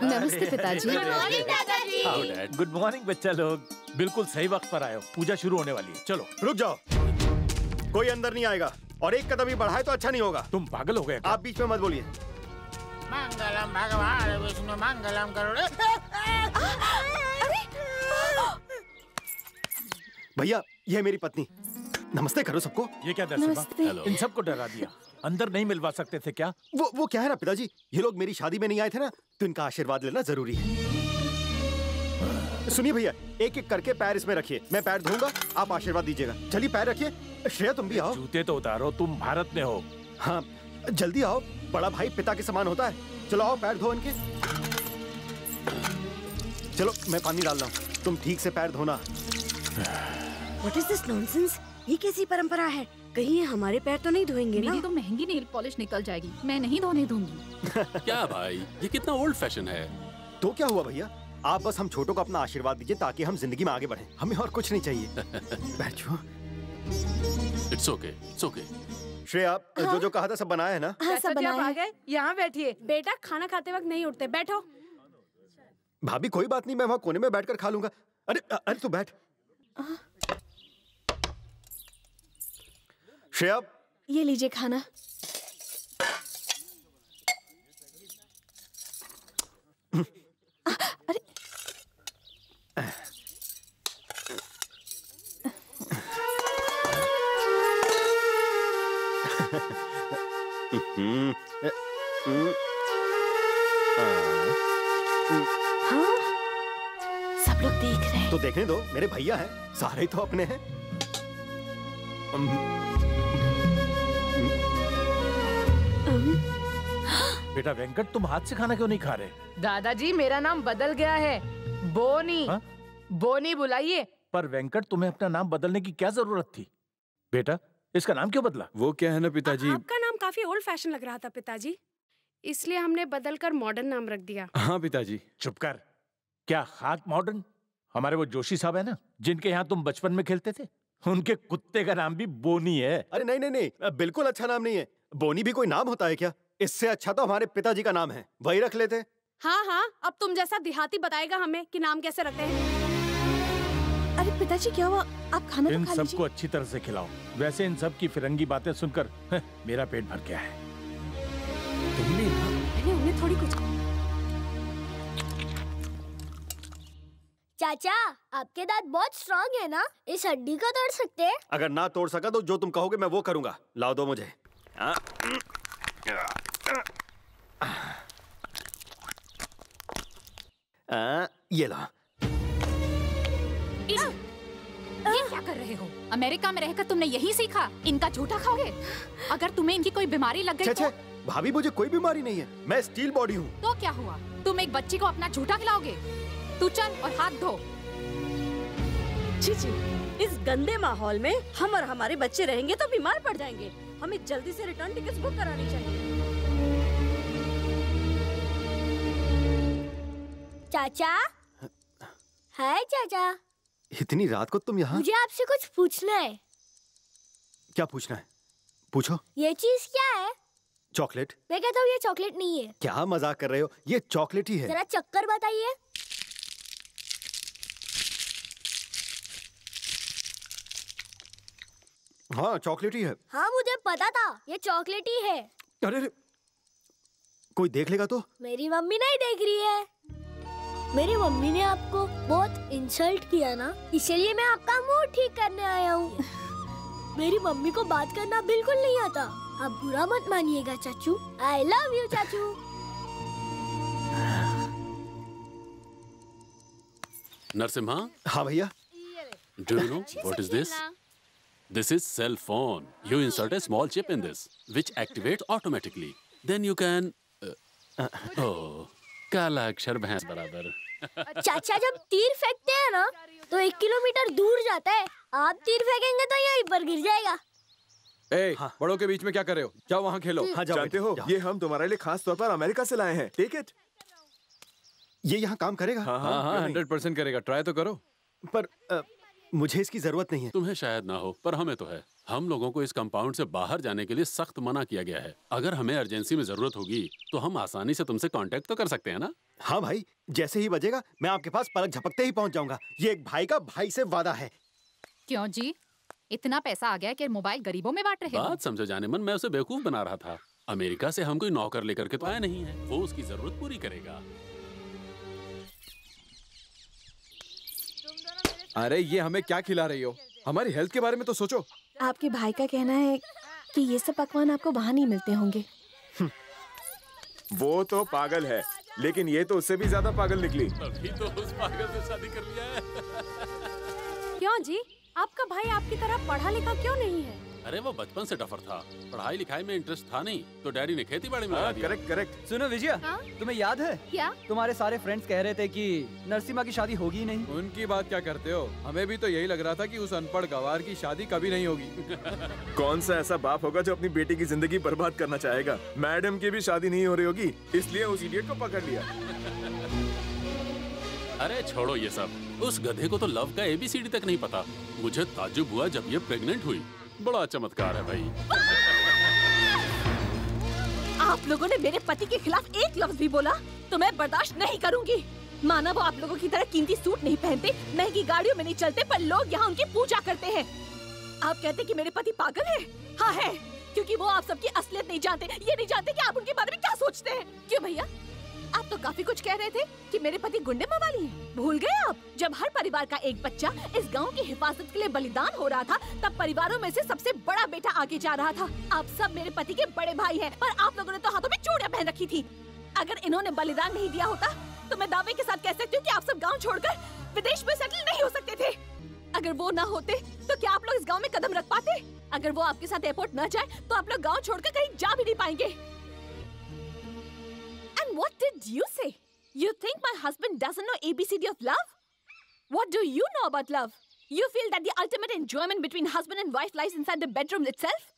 नमस्ते पिताजी। गुड मॉर्निंग दादाजी। गुड मॉर्निंग बच्चा लोग। बिल्कुल सही वक्त पर आए हो, पूजा शुरू होने वाली है। चलो रुक जाओ, कोई अंदर नहीं आएगा, और एक कदम ही बढ़ाए तो अच्छा नहीं होगा। तुम पागल हो गए? आप बीच में मत बोलिए। मंगलम भगवान विष्णु मंगलम करुणे। भैया, ये है मेरी पत्नी। नमस्ते करो सबको। ये क्या नरसिम्हा, इन सबको डरा दिया। अंदर नहीं मिलवा सकते थे क्या? वो क्या है ना पिताजी, ये लोग मेरी शादी में नहीं आए थे ना, तो इनका आशीर्वाद लेना जरूरी है। सुनिए भैया, एक एक करके पैर इसमें रखिए, मैं पैर धोऊंगा, आप आशीर्वाद दीजिएगा। चलिए पैर रखिए। श्रेया तुम भी आओ। जूते तो उतारो, तुम भारत में हो। हाँ जल्दी आओ, बड़ा भाई पिता के समान होता है। चलो आओ पैर धो इनके। चलो मैं पानी डाल रहा हूँ, तुम ठीक से पैर धोना। What is this nonsense? ये कैसी परंपरा है? कहीं ये हमारे पैर तो नहीं धोएंगे ना? मेरी तो महंगी नेल पॉलिश निकल जाएगी, मैं नहीं धोने दूंगी। क्या भाई, ये कितना ओल्ड फैशन है। तो क्या हुआ भैया, आप बस हम छोटों को अपना आशीर्वाद दीजिए ताकि हम जिंदगी में आगे बढ़ें। हमें और कुछ नहीं चाहिए। बैठो। It's okay, it's okay. Shreya, जो कहा था सब बनाया है ना? हाँ सब बनाया। आ गए, यहाँ बैठिए। बेटा खाना खाते वक्त नहीं उठते, बैठो। भाभी कोई बात नहीं, मैं वहाँ कोने में बैठकर खा लूंगा। अरे तू बैठ। श्रेया, ये लीजिए खाना। अरे हाँ, सब लोग देख रहे हैं। तो देखने दो, मेरे भैया हैं, सारे तो अपने हैं। बेटा वेंकट, तुम हाथ से खाना क्यों नहीं खा रहे? दादाजी मेरा नाम बदल गया है, बोनी। हा? बोनी बुलाइए। पर वेंकट, तुम्हें अपना नाम बदलने की क्या जरूरत थी? बेटा इसका नाम क्यों बदला? वो क्या है ना पिताजी, आपका नाम काफी ओल्ड फैशन लग रहा था पिताजी, इसलिए हमने बदलकर मॉडर्न नाम रख दिया। हाँ पिताजी। चुप कर। क्या खाक मॉडर्न? हमारे वो जोशी साहब है ना, जिनके यहाँ तुम बचपन में खेलते थे, उनके कुत्ते का नाम भी बोनी है। अरे नहीं, बिल्कुल अच्छा नाम नहीं है। बोनी भी कोई नाम होता है क्या? इससे अच्छा तो हमारे पिताजी का नाम है, वही रख लेते। हाँ, अब तुम जैसा देहाती बताएगा हमें कि नाम कैसे रखते हैं। अरे पिताजी क्या हुआ? आप खाना तो खा लीजिए। इन सबको अच्छी तरह से खिलाओ। वैसे इन सब की फिरंगी बातें सुनकर मेरा पेट भर गया है। तुमने उन्हें थोड़ी कुछ। चाचा, आपके दांत बहुत स्ट्रॉन्ग है ना, इस हड्डी को तोड़ सकते हैं? अगर ना तोड़ सका तो जो तुम कहोगे मैं वो करूंगा। लाओ दो मुझे। ये लो। ये क्या कर रहे हो? अमेरिका में रहकर तुमने यही सीखा? इनका झूठा खाओगे? अगर तुम्हें इनकी कोई बीमारी लग गई तो? भाभी मुझे कोई बीमारी नहीं है, मैं स्टील बॉडी हूँ। तो क्या हुआ? तुम एक बच्ची को अपना झूठा खिलाओगे? तू चल और हाथ धो। जी, इस गंदे माहौल में हम और हमारे बच्चे रहेंगे तो बीमार पड़ जाएंगे। हमें जल्दी से रिटर्न टिकट्स बुक करानी चाहिए। चाचा, हाय चाचा। इतनी रात को तुम यहाँ? मुझे आपसे कुछ पूछना है। क्या पूछना है? पूछो। ये चीज क्या है? चॉकलेट। मैं कहता हूँ ये चॉकलेट नहीं है। क्या मजाक कर रहे हो? ये चॉकलेट ही है। जरा चक्कर बताइए। हाँ चॉकलेट ही है। हाँ मुझे पता था, ये चॉकलेट ही है। अरे कोई देख लेगा तो? मेरी मम्मी नहीं देख रही है। मेरी मम्मी ने आपको बहुत इंसल्ट किया ना, इसलिए मैं आपका मूड ठीक करने आया हूँ। मेरी मम्मी को बात करना बिल्कुल नहीं आता, आप बुरा मत मानिएगा चाचू। आई लव यू चाचू। नरसिम्हा। हाँ भैया। Do you know what is this? This is cell phone. You insert a small chip in this, which activates automatically. Then you can. Oh, काला अक्षर भैंस बराबर। चाचा जब तीर फेंकते हैं ना, तो 1 किलोमीटर दूर जाता है। आप तीर फेंकेंगे तो यहीं पर गिर जाएगा। बड़ों के बीच में क्या कर रहे हो? जाओ वहाँ खेलो। जानते हो, ये हम तुम्हारे लिए खास तौर पर अमेरिका से लाए हैं। Take it. ये यहाँ काम करेगा? हाँ 100% करेगा। ट्राई तो करो। पर मुझे इसकी जरूरत नहीं है। तुम्हें शायद ना हो, पर हमें तो है। हम लोगों को इस कंपाउंड से बाहर जाने के लिए सख्त मना किया गया है। अगर हमें अर्जेंसी में जरूरत होगी तो हम आसानी से तुमसे कांटेक्ट तो कर सकते हैं ना? हाँ भाई, जैसे ही बजेगा मैं आपके पास पलक झपकते ही पहुंच जाऊंगा। ये एक भाई का भाई से वादा है। क्यों जी? इतना पैसा आ गया कि मोबाइल गरीबों में बांट रहे हो? बात समझो जाने मन, मैं उसे बेवकूफ बना रहा था। अमेरिका से हम कोई नौकर लेकर के तो आया नहीं है, वो उसकी जरूरत पूरी करेगा। अरे ये हमें क्या खिला रही हो? हमारी हेल्थ के बारे में तो सोचो। आपके भाई का कहना है कि ये सब पकवान आपको वहाँ नहीं मिलते होंगे। वो तो पागल है, लेकिन ये तो उससे भी ज्यादा पागल निकली। अभी तो उस पागल से शादी कर लिया है। क्यों जी, आपका भाई आपकी तरह पढ़ा लिखा क्यों नहीं है? अरे वो बचपन से टफर था, पढ़ाई लिखाई में इंटरेस्ट था नहीं, तो डैडी ने खेती बाड़ी में लगा दिया। Correct correct. सुनो विजया, तुम्हें याद है क्या? तुम्हारे सारे फ्रेंड्स कह रहे थे कि नरसिम्हा की शादी होगी ही नहीं। उनकी बात क्या करते हो, हमें भी तो यही लग रहा था कि उस अनपढ़ गवार की शादी कभी नहीं होगी। कौन सा ऐसा बाप होगा जो अपनी बेटी की जिंदगी बर्बाद करना चाहेगा? मैडम की भी शादी नहीं हो रही होगी, इसलिए उस इडियट को पकड़ लिया। अरे छोड़ो ये सब, उस गधे को तो लव का ABCD तक नहीं पता। मुझे ताज्जुब हुआ जब ये प्रेग्नेंट हुई। बड़ा चमत्कार है भाई। आप लोगों ने मेरे पति के खिलाफ एक लफ्ज भी बोला तो मैं बर्दाश्त नहीं करूंगी। माना वो आप लोगों की तरह कीमती सूट नहीं पहनते, महंगी गाड़ियों में नहीं चलते, पर लोग यहाँ उनकी पूजा करते हैं। आप कहते कि मेरे पति पागल है? हाँ है, क्योंकि वो आप सबकी असलियत नहीं जानते। ये नहीं जानते कि आप उनके बारे में क्या सोचते हैं। क्यों भैया, आप तो काफी कुछ कह रहे थे कि मेरे पति गुंडे मवाली हैं। भूल गए आप, जब हर परिवार का एक बच्चा इस गांव की हिफाजत के लिए बलिदान हो रहा था, तब परिवारों में से सबसे बड़ा बेटा आगे जा रहा था। आप सब मेरे पति के बड़े भाई हैं, पर आप लोगों ने तो हाथों में चूड़ियां पहन रखी थी। अगर इन्होंने बलिदान नहीं दिया होता तो मैं दावे के साथ कह सकती हूँ कि आप सब गाँव छोड़कर विदेश में सेटल नहीं हो सकते थे। अगर वो ना होते तो क्या आप लोग इस गाँव में कदम रख पाते? अगर वो आपके साथ एयरपोर्ट न जाए तो आप लोग गाँव छोड़कर कहीं जा भी नहीं पाएंगे। And what did you say? You think my husband doesn't know ABCD of love? What do you know about love? You feel that the ultimate enjoyment between husband and wife lies inside the bedroom itself?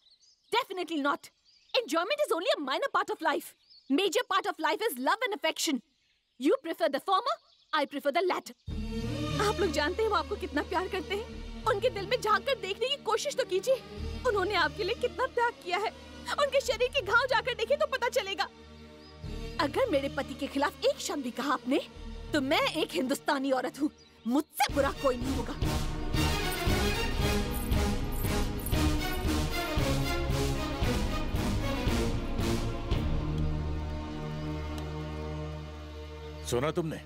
Definitely not. Enjoyment is only a minor part of life. Major part of life is love and affection. You prefer the former, I prefer the latter. आप लोग जानते हैं वो आपको कितना प्यार करते हैं। उनके दिल में झांक कर देखने की कोशिश तो कीजिए। उन्होंने आपके लिए कितना त्याग किया है। उनके शरीर के घाव जाकर देखिए तो पता चलेगा। अगर मेरे पति के खिलाफ एक शब्द भी कहा आपने, तो मैं एक हिंदुस्तानी औरत हूँ, मुझसे बुरा कोई नहीं होगा। सुना तुमने?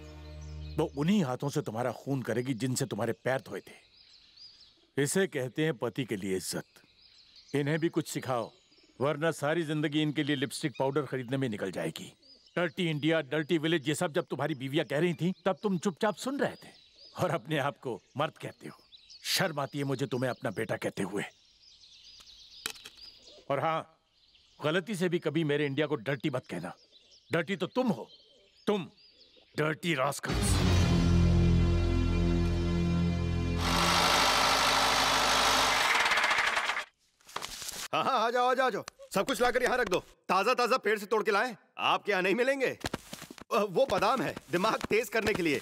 वो उन्हीं हाथों से तुम्हारा खून करेगी जिनसे तुम्हारे पैर धोए थे। इसे कहते हैं पति के लिए इज्जत। इन्हें भी कुछ सिखाओ, वरना सारी जिंदगी इनके लिए लिपस्टिक पाउडर खरीदने में निकल जाएगी। डर्टी इंडिया, डर्टी विलेज, ये सब जब तुम्हारी बीवियां कह रही थी तब तुम चुपचाप सुन रहे थे और अपने आप को मर्द कहते हो। शर्म आती है मुझे तुम्हें अपना बेटा कहते हुए। और हाँ, गलती से भी कभी मेरे इंडिया को डर्टी मत कहना। डर्टी तो तुम हो, तुम डर्टी रास्कल्स। हाँ हाँ, आ जाओ आ जाओ आ जाओ, सब कुछ लाकर यहाँ रख दो। ताजा ताजा पेड़ से तोड़ के लाए, आपके यहाँ नहीं मिलेंगे। वो बादाम है दिमाग तेज करने के लिए।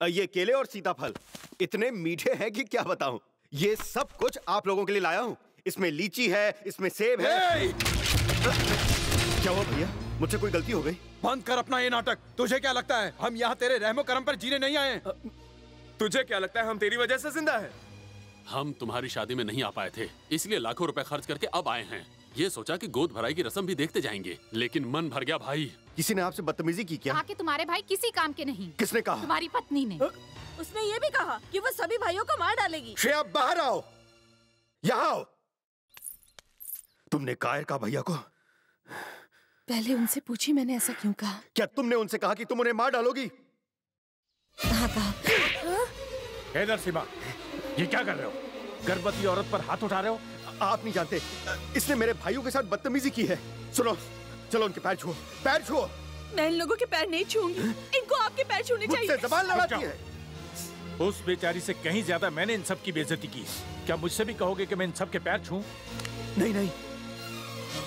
ये केले और सीताफल इतने मीठे हैं कि क्या बताऊं। ये सब कुछ आप लोगों के लिए लाया हूँ। इसमें लीची है, इसमें सेब है। क्या हुआ भैया, मुझसे कोई गलती हो गई? बंद कर अपना ये नाटक। तुझे क्या लगता है हम यहाँ तेरे रहमो करम पर जीने नहीं आए? तुझे क्या लगता है हम तेरी वजह से जिंदा है? हम तुम्हारी शादी में नहीं आ पाए थे, इसलिए लाखों रुपए खर्च करके अब आए हैं। ये सोचा कि गोद भराई की रस्म भी देखते जाएंगे, लेकिन मन भर गया भाई। किसी ने आपसे बदतमीजी की क्या? कि तुम्हारे भाई किसी काम के नहीं। किसने कहा? तुम्हारी पत्नी ने। उसने ये भी कहा कि वो सभी भाइयों को मार डालेगी। श्रेया बाहर आओ, यहाँ आओ। तुमने कायर कहा भैया को? पहले उनसे पूछी मैंने ऐसा क्यों कहा। क्या तुमने उनसे कहा कि तुम उन्हें मार डालोगी? हे नरसिम्हा, ये क्या कर रहे हो? गर्भवती औरत पर हाथ उठा रहे हो? आप नहीं जानते, इसने मेरे भाइयों के साथ बदतमीजी की है। सुनो, चलो उनके पैर छुओ, पैर छुओ। मैं इन लोगों के पैर नहीं छूंगी, इनको आपके पैर छूने चाहिए। मुझसे ज़बान लड़ाती है। उस बेचारी से कहीं ज्यादा मैंने इन सब की बेइज्जती की। क्या मुझसे भी कहोगे कि मैं इन सब के पैर छूं? नहीं नहीं,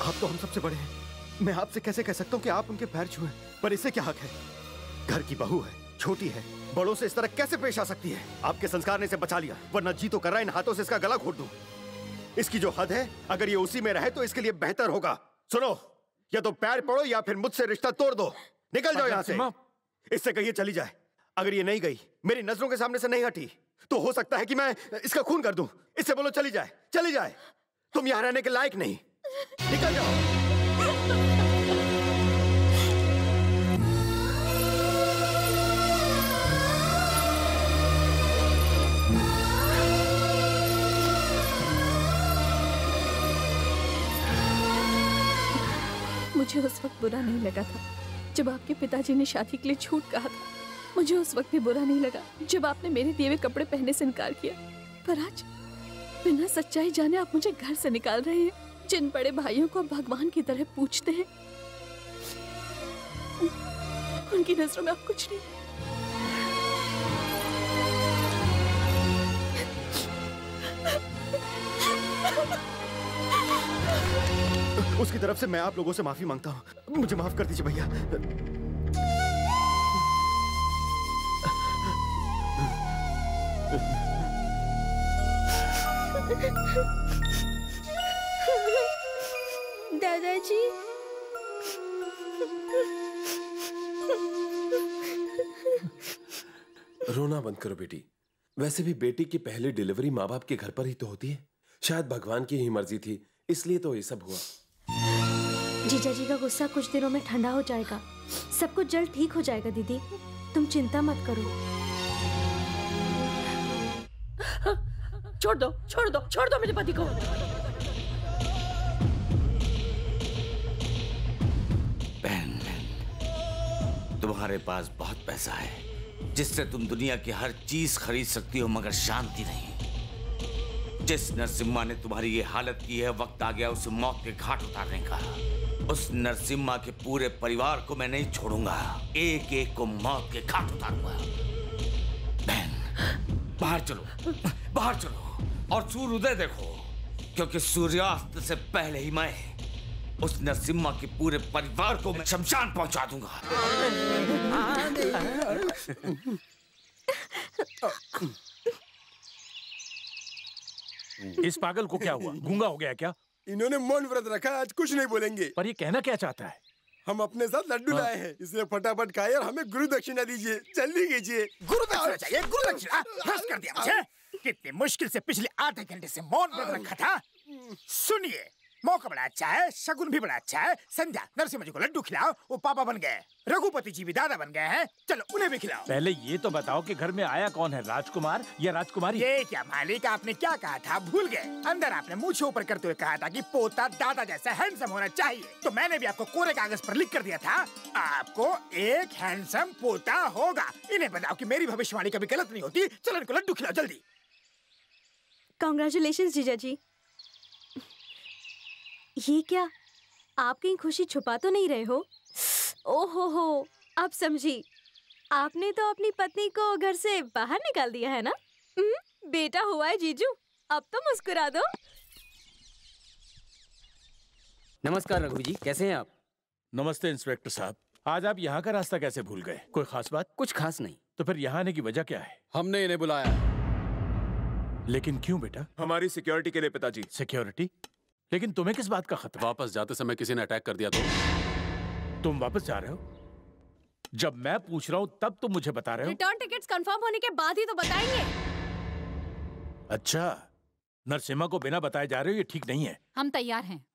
आप तो हम सबसे बड़े हैं। मैं आपसे कैसे कह सकता हूँ कि आप उनके पैर छुएं? पर इससे क्या हक है? घर की बहू है, छोटी है, बड़ों से इस तरह कैसे पेश आ सकती है? आपके संस्कार ने इसे बचा लिया, वरना जी तो कर रहा है इन हाथों से इसका गला घोट दूं। इसकी जो हद है, अगर ये उसी में रहे तो इसके लिए बेहतर होगा। सुनो, या तो पैर पड़ो या फिर मुझसे रिश्ता तोड़ दो। निकल जाओ यहाँ से। इससे कहिए चली जाए। अगर ये नहीं गई, मेरी नजरों के सामने से नहीं हटी, तो हो सकता है कि मैं इसका खून कर दूं। इससे बोलो चली जाए, चली जाए। तुम यहाँ रहने के लायक नहीं, निकल जाओ। मुझे उस वक्त बुरा नहीं लगा था जब आपके पिताजी ने शादी के लिए झूठ कहा था। मुझे उस वक्त भी बुरा नहीं लगा जब आपने मेरे दिए हुए कपड़े पहनने से इनकार किया। पर आज बिना सच्चाई जाने आप मुझे घर से निकाल रहे हैं। जिन बड़े भाइयों को आप भगवान की तरह पूछते हैं, उनकी नजरों में आप कुछ नहीं। उसकी तरफ से मैं आप लोगों से माफी मांगता हूँ। मुझे माफ कर दीजिए भैया। दादाजी, रोना बंद करो बेटी। वैसे भी बेटी की पहली डिलीवरी माँ बाप के घर पर ही तो होती है। शायद भगवान की ही मर्जी थी, इसलिए तो ये सब हुआ। जीजा जी का गुस्सा कुछ दिनों में ठंडा हो जाएगा। सब कुछ जल्द ठीक हो जाएगा दीदी, तुम चिंता मत करो। छोड़ दो, छोड़ दो, छोड़ दो मेरे पति को। बहन, तुम्हारे पास बहुत पैसा है जिससे तुम दुनिया की हर चीज खरीद सकती हो, मगर शांति नहीं। जिस नरसिम्हा ने तुम्हारी ये हालत की है, वक्त आ गया उसे मौत के घाट उतारने का। उस नरसिम्हा के पूरे परिवार को मैं नहीं छोड़ूंगा, एक एक को मौत के घाट उतारूंगा। बहन, बाहर चलो, बाहर चलो और सूर्योदय देखो, क्योंकि सूर्यास्त से पहले ही मैं उस नरसिम्हा के पूरे परिवार को मैं शमशान पहुंचा दूंगा। इस पागल को क्या हुआ? गूंगा हो गया क्या? इन्होंने मौन व्रत रखा, आज कुछ नहीं बोलेंगे। पर ये कहना क्या चाहता है? हम अपने साथ लड्डू लाए हैं, इसलिए फटाफट खाइए और हमें गुरु दक्षिणा दीजिए। जल्दी कीजिए। गुरु दक्षिणा चाहिए? गुरु दक्षिणा भ्रष्ट कर दिया मुझे। कितनी मुश्किल से पिछले आधे घंटे से मौन व्रत रखा था। सुनिए, मौका बड़ा अच्छा है, शगुन भी बड़ा अच्छा है। संध्या, नरसिम्हा जी को लड्डू खिलाओ, वो पापा बन गए। रघुपति जी भी दादा बन गए हैं, चलो उन्हें भी खिलाओ। पहले ये तो बताओ कि घर में आया कौन है, राजकुमार या राजकुमारी? ये क्या मालिक, आपने क्या कहा था भूल गए? अंदर आपने मुंह ऊपर करते हुए कहा था कि पोता दादा जैसा हैंडसम होना चाहिए, तो मैंने भी आपको कोरे कागज पर लिख कर दिया था, आपको एक हैंडसम पोता होगा। इन्हें बताओ कि मेरी भविष्यवाणी कभी गलत नहीं होती। चलो इनको लड्डू खिलाओ जल्दी। कांग्रेचुलेशंस जीजा जी। ये क्या, आप कहीं खुशी छुपा तो नहीं रहे हो? ओहो हो, अब समझी। आपने तो अपनी पत्नी को घर से बाहर निकाल दिया है ना? बेटा हुआ है जीजू, अब तो मुस्कुरा दो। नमस्कार रघु जी, कैसे हैं आप? नमस्ते इंस्पेक्टर साहब। आज आप यहाँ का रास्ता कैसे भूल गए? कोई खास बात? कुछ खास नहीं। तो फिर यहाँ आने की वजह क्या है? हमने इन्हें बुलाया। लेकिन क्यों बेटा? हमारी सिक्योरिटी के लिए पिताजी। सिक्योरिटी? लेकिन तुम्हें किस बात का खतरा? वापस जाते समय किसी ने अटैक कर दिया तो? तुम वापस जा रहे हो? जब मैं पूछ रहा हूँ तब तुम मुझे बता रहे हो? रिटर्न टिकट्स कंफर्म होने के बाद ही तो बताएंगे। अच्छा, नरसिम्हा को बिना बताए जा रहे हो, ये ठीक नहीं है। हम तैयार हैं।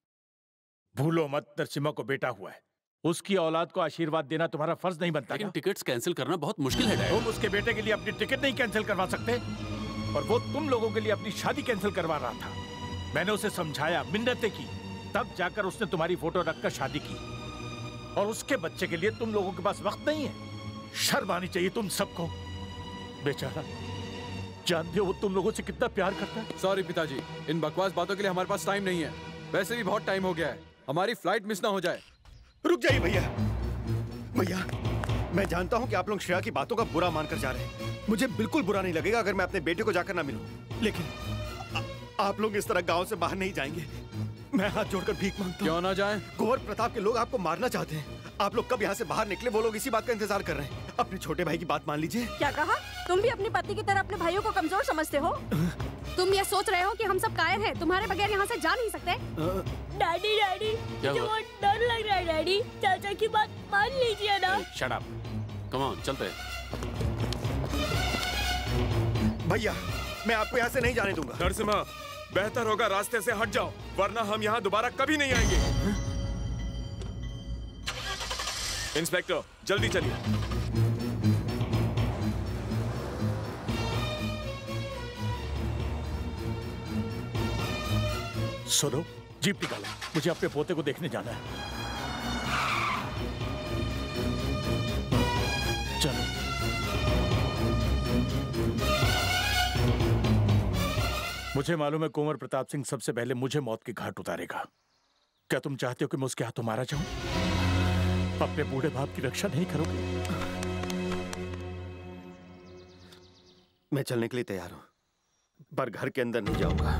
भूलो मत, नरसिम्हा को बेटा हुआ है, उसकी औलाद को आशीर्वाद देना तुम्हारा फर्ज नहीं बनता? लेकिन टिकट्स कैंसिल करना बहुत मुश्किल है डैड। तुम उसके बेटे के लिए अपनी टिकट नहीं कैंसिल करवा सकते, और वो तुम लोगों के लिए अपनी शादी कैंसिल करवा रहा था। मैंने उसे समझाया, मिन्नतें की, तब जाकर उसने तुम्हारी फोटो रखकर शादी की। और उसके बच्चे के लिए तुम लोगों के पास वक्त नहीं है। शर्म आनी चाहिए तुम सबको। बेचारा, जानते हो वो तुम लोगों से कितना प्यार करता है। सॉरी पिताजी, इन बकवास बातों के लिए हमारे पास टाइम नहीं है। वैसे भी बहुत टाइम हो गया है, हमारी फ्लाइट मिस ना हो जाए। रुक जाइए भैया। भैया, मैं जानता हूँ कि आप लोग श्रेया की बातों का बुरा मानकर जा रहे हैं। मुझे बिल्कुल बुरा नहीं लगेगा अगर मैं अपने बेटे को जाकर ना मिलूं, लेकिन आप लोग इस तरह गांव से बाहर नहीं जाएंगे। मैं हाथ जोड़कर भीख मांगता हूँ। क्यों ना जाएं? कुंवर प्रताप के लोग आपको मारना चाहते हैं। आप लोग कब यहाँ से बाहर निकले, वो लोग इसी बात का इंतजार कर रहे हैं। अपने छोटे भाई की बात मान लीजिए। क्या कहा? तुम भी अपनी पत्नी की तरह अपने भाइयों को कमजोर समझते हो? तुम ये सोच रहे हो कि हम सब कायर हैं, तुम्हारे बगैर यहाँ से जा नहीं सकते? डैडी डैडी, मुझे बहुत डर लग रहा है डैडी। चाचा की बात मान लीजिए ना। शट अप, कम ऑन, चलते। भैया, मैं आपको यहाँ से नहीं जाने दूंगा। नरसिम्हा, बेहतर होगा रास्ते से हट जाओ, वरना हम यहाँ दोबारा कभी नहीं आएंगे। इंस्पेक्टर, जल्दी चलिए। सुनो, जीप निकालो, मुझे अपने पोते को देखने जाना है। मुझे मालूम है कुंवर प्रताप सिंह सबसे पहले मुझे मौत के घाट उतारेगा। क्या तुम चाहते हो कि मैं उसके हाथों मारा जाऊं? अपने बूढ़े बाप की रक्षा नहीं करोगे? मैं चलने के लिए तैयार हूं, पर घर के अंदर नहीं जाऊंगा।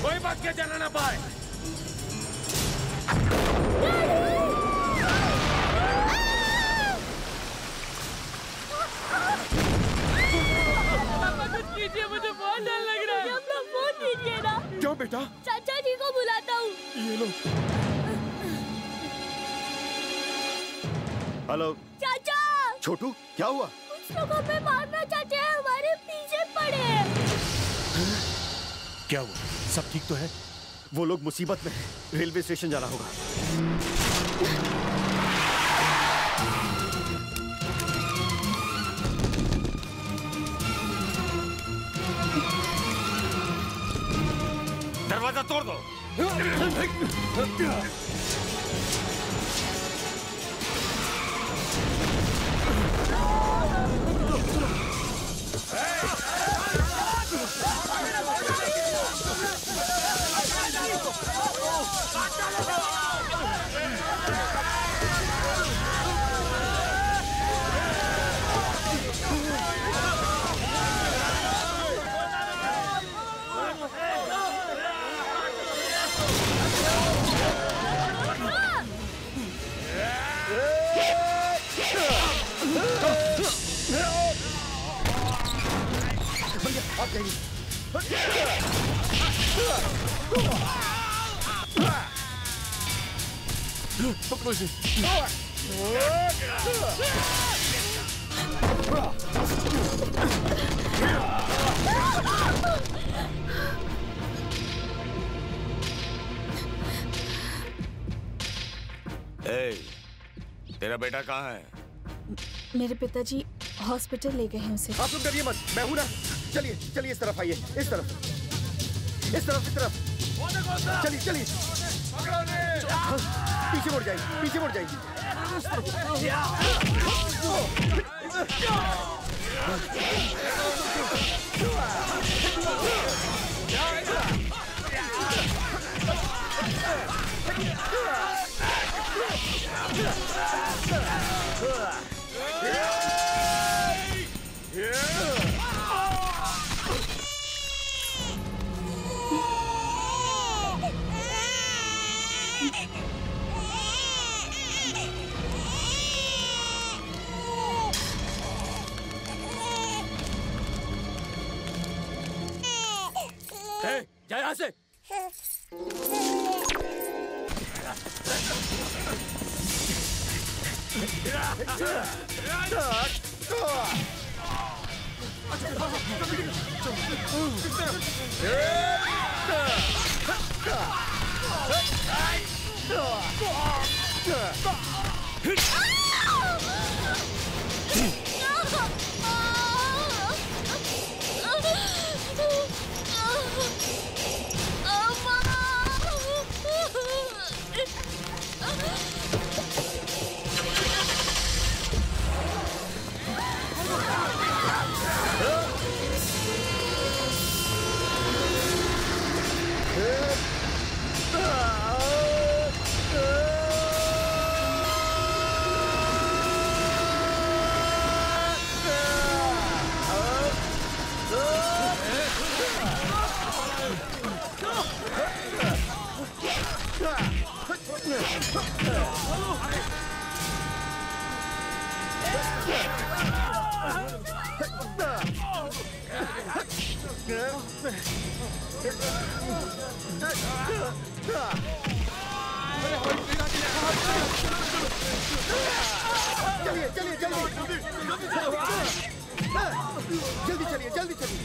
कोई बात क्या जाना ना पाए। कीजिए, मुझे बहुत डर लग रहा है। अपना फोन दीजिए ना। क्यों बेटा? चाचा जी को बुलाता हूँ। ये लो। हेलो चाचा। छोटू, क्या हुआ? कुछ लोग हमें मारना चाहते हैं, हमारे पीछे पड़े हैं। क्या हुआ? सब ठीक तो है? वो लोग मुसीबत में हैं। रेलवे स्टेशन जाना होगा। दरवाजा तोड़ दो। आप जाइए। पकड़ो इसे। तेरा बेटा कहाँ है? मेरे पिताजी हॉस्पिटल ले गए हैं उसे। आप लोग डरिए मत, मैं हूं ना। चलिए चलिए, इस तरफ आइए, इस तरफ, इस तरफ, इस तरफ। चलिए चलिए, पीछे मुड़ जाइए, पीछे मुड़ जाइए। जा यहाँ से। चलिए चलिए जल्दी जल्दी चलिए, जल्दी चलिए,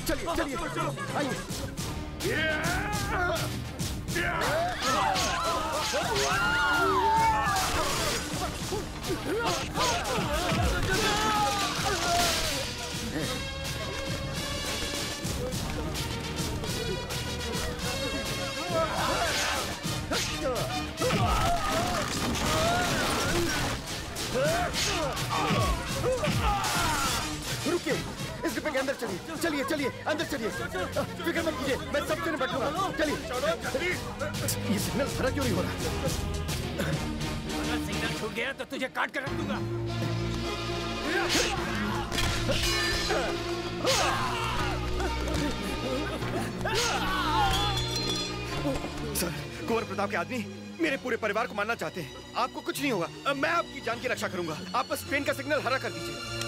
चलिए चलिए आइए। चलिए चलिए चलिए अंदर चलिए। फिक्र मत कीजिए, मैं सबसे निपट लूंगा। चलिए। ये सिग्नल हरा क्यों नहीं हो रहा? अगर सिग्नल छूट गया तो तुझे काट कर रख दूंगा। सर, कुंवर प्रताप के आदमी मेरे पूरे परिवार को मारना चाहते हैं। आपको कुछ नहीं होगा, मैं आपकी जान की रक्षा करूंगा। आप बस ट्रेन का सिग्नल हरा कर दीजिए।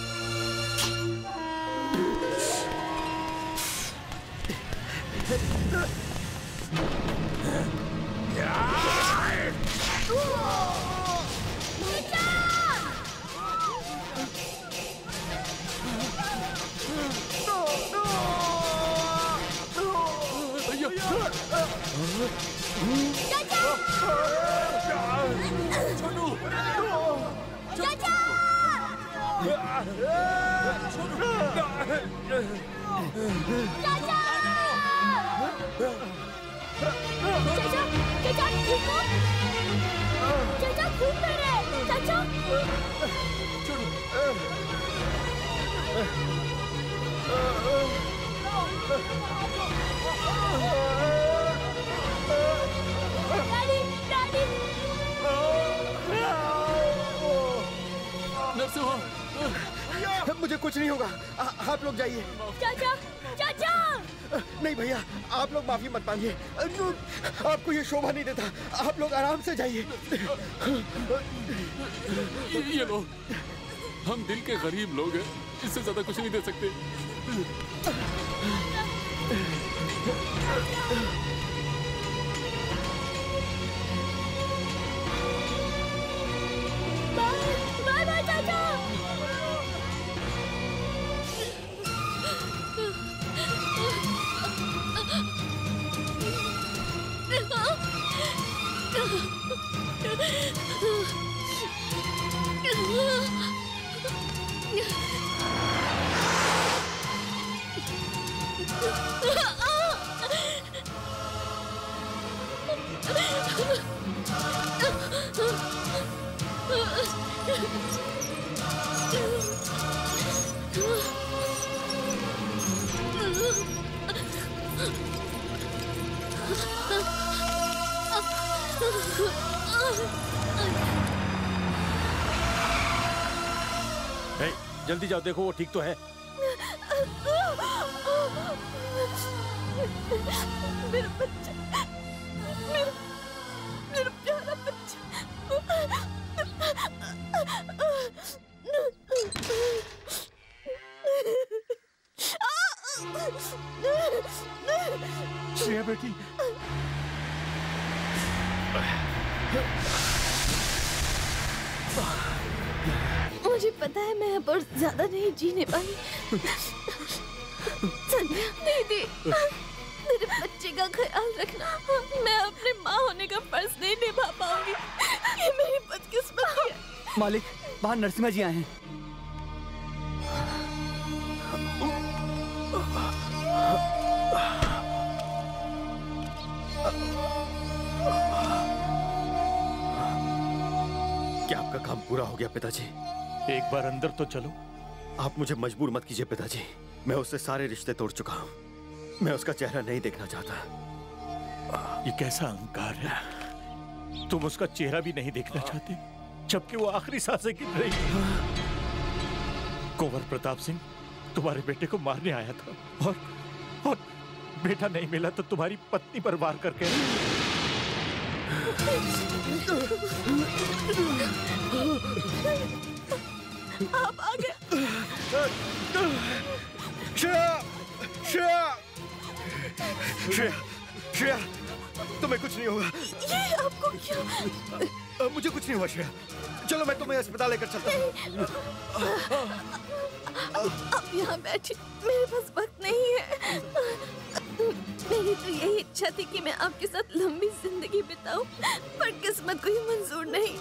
मुझे कुछ नहीं होगा, आप लोग जाइए। चाचा, चाचा। नहीं भैया, आप लोग माफी मत मांगिए, आपको ये शोभा नहीं देता। आप लोग आराम से जाइए। ये लो, हम दिल के गरीब लोग हैं, इससे ज्यादा कुछ नहीं दे सकते। बाय बाय चाचा। जल्दी जाओ, देखो वो ठीक तो है। मेरा बच्चा, मेरा प्यारा बच्चा। श्रेया बेटी, मुझे पता है मैं अब और ज्यादा नहीं जीने वाली। संध्या दीदी, मेरे बच्चे का ख्याल रखना। मैं अपने माँ होने का फर्ज नहीं निभा पाऊंगी, ये मेरी बदकिस्मती है। मालिक, बाहर नरसिम्हा जी आए हैं। क्या आपका काम पूरा हो गया पिताजी? एक बार अंदर तो चलो। आप मुझे मजबूर मत कीजिए पिताजी, मैं उससे सारे रिश्ते तोड़ चुका हूँ। मैं उसका चेहरा नहीं देखना चाहता। ये कैसा अहंकार है, तुम उसका चेहरा भी नहीं देखना चाहते, जबकि वो आखिरी सांसें गिन रही है। कुंवर प्रताप सिंह तुम्हारे बेटे को मारने आया था और बेटा नहीं मिला तो तुम्हारी पत्नी पर वार करके आप आ गए। श्रेया, श्रेया, श्रेया, श्रेया, तुम्हें कुछ नहीं होगा। ये आपको क्यों? मुझे कुछ नहीं हुआ श्रेया, चलो मैं तुम्हें अस्पताल लेकर चलता हूँ। अब यहाँ बैठिए, मेरे पास वक्त नहीं है। मेरी तो यही इच्छा थी कि मैं आपके साथ लंबी जिंदगी बिताऊं, पर किस्मत को ये मंजूर नहीं।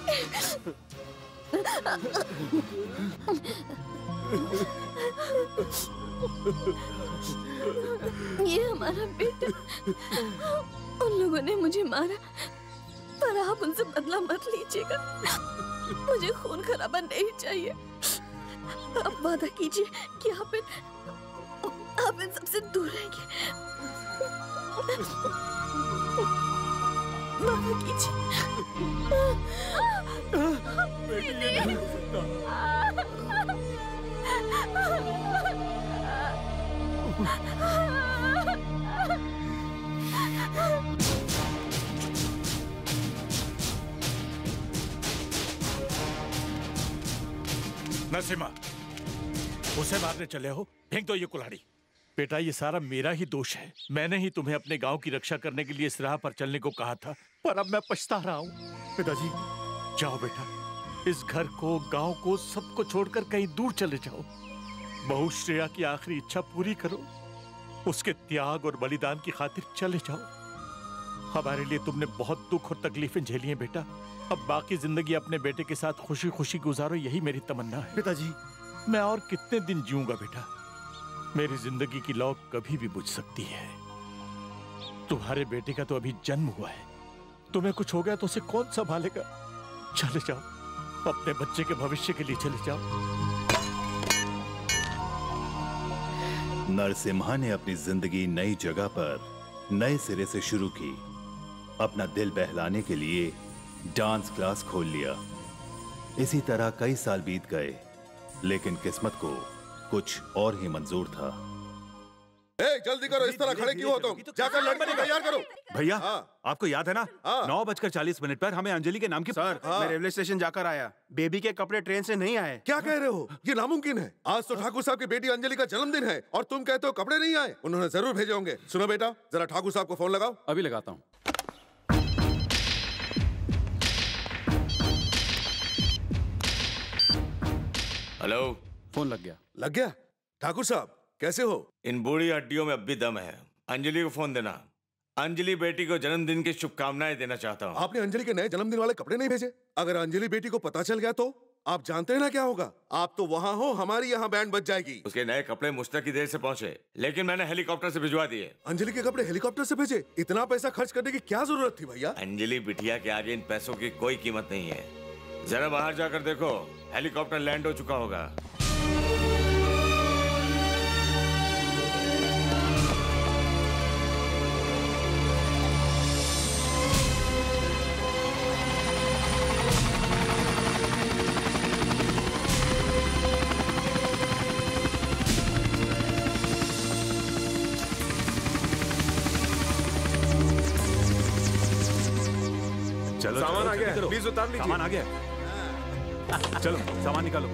ये हमारा बेटा, उन लोगों ने मुझे मारा, पर आप उनसे बदला मत लीजिएगा। मुझे खून खराबा नहीं चाहिए। आप वादा कीजिए कि आप आप इन सबसे दूर रहेंगे। माफ नरसिम्हा, उसे मारने चले हो? फेंक दो ये कुल्हाड़ी। बेटा, ये सारा मेरा ही दोष है। मैंने ही तुम्हें अपने गांव की रक्षा करने के लिए इस राह पर चलने को कहा था, पर अब मैं पछता रहा हूँ। पिताजी, जाओ बेटा, इस घर को, गांव को, सबको छोड़कर कहीं दूर चले जाओ। बहू श्रेया की आखिरी इच्छा पूरी करो। उसके त्याग और बलिदान की खातिर चले जाओ। हमारे लिए तुमने बहुत दुख और तकलीफें झेली हैं बेटा। अब बाकी जिंदगी अपने बेटे के साथ खुशी खुशी गुजारो, यही मेरी तमन्ना है। पिताजी, मैं और कितने दिन जीऊंगा बेटा? मेरी जिंदगी की लौ कभी भी बुझ सकती है। तुम्हारे बेटे का तो अभी जन्म हुआ है। तुम्हें कुछ हो गया तो उसे कौन संभालेगा? चले जाओ, अपने बच्चे के भविष्य के लिए चले जाओ। नरसिम्हा ने अपनी जिंदगी नई जगह पर नए सिरे से शुरू की। अपना दिल बहलाने के लिए डांस क्लास खोल लिया। इसी तरह कई साल बीत गए, लेकिन किस्मत को कुछ और ही मंजूर था। जल्दी करो, इस तरह खड़े क्यों हो तुम? जाकर लड़के को तैयार करो। भैया, आपको याद है ना, 9:40 पर हमें अंजलि के नाम की। सर, मैं रेलवे स्टेशन जाकर आया। बेबी के कपड़े ट्रेन से नहीं आए। क्या कह रहे हो? ये नामुमकिन है। आज तो ठाकुर साहब की बेटी अंजलि का जन्मदिन है और तुम कहते हो कपड़े नहीं आए। उन्होंने जरूर भेजे होंगे। सुनो बेटा, जरा ठाकुर साहब को फोन लगाओ। अभी लगाता हूँ। हेलो। फोन लग गया। लग गया? ठाकुर साहब कैसे हो? इन बूढ़ी हड्डियों में अब भी दम है। अंजलि को फोन देना। अंजलि बेटी को जन्मदिन की शुभकामनाएं देना चाहता हूँ। आपने अंजलि के नए जन्मदिन वाले कपड़े नहीं भेजे? अगर अंजलि बेटी को पता चल गया तो आप जानते हैं ना क्या होगा? आप तो वहाँ हो, हमारी यहाँ बैंड बज जाएगी। उसके नए कपड़े मुझ तक की देर से पहुँचे, लेकिन मैंने हेलीकॉप्टर से भिजवा दिए। अंजलि के कपड़े हेलीकॉप्टर से भेजे? इतना पैसा खर्च करने की क्या जरूरत थी भैया? अंजलि बिटिया के आगे इन पैसों की कोई कीमत नहीं है। जरा बाहर जाकर देखो, हेलीकॉप्टर लैंड हो चुका होगा। चलो, सामान आ गया, प्लीज उतार लीजिए। सामान आ गया। चलो, सामान निकालो।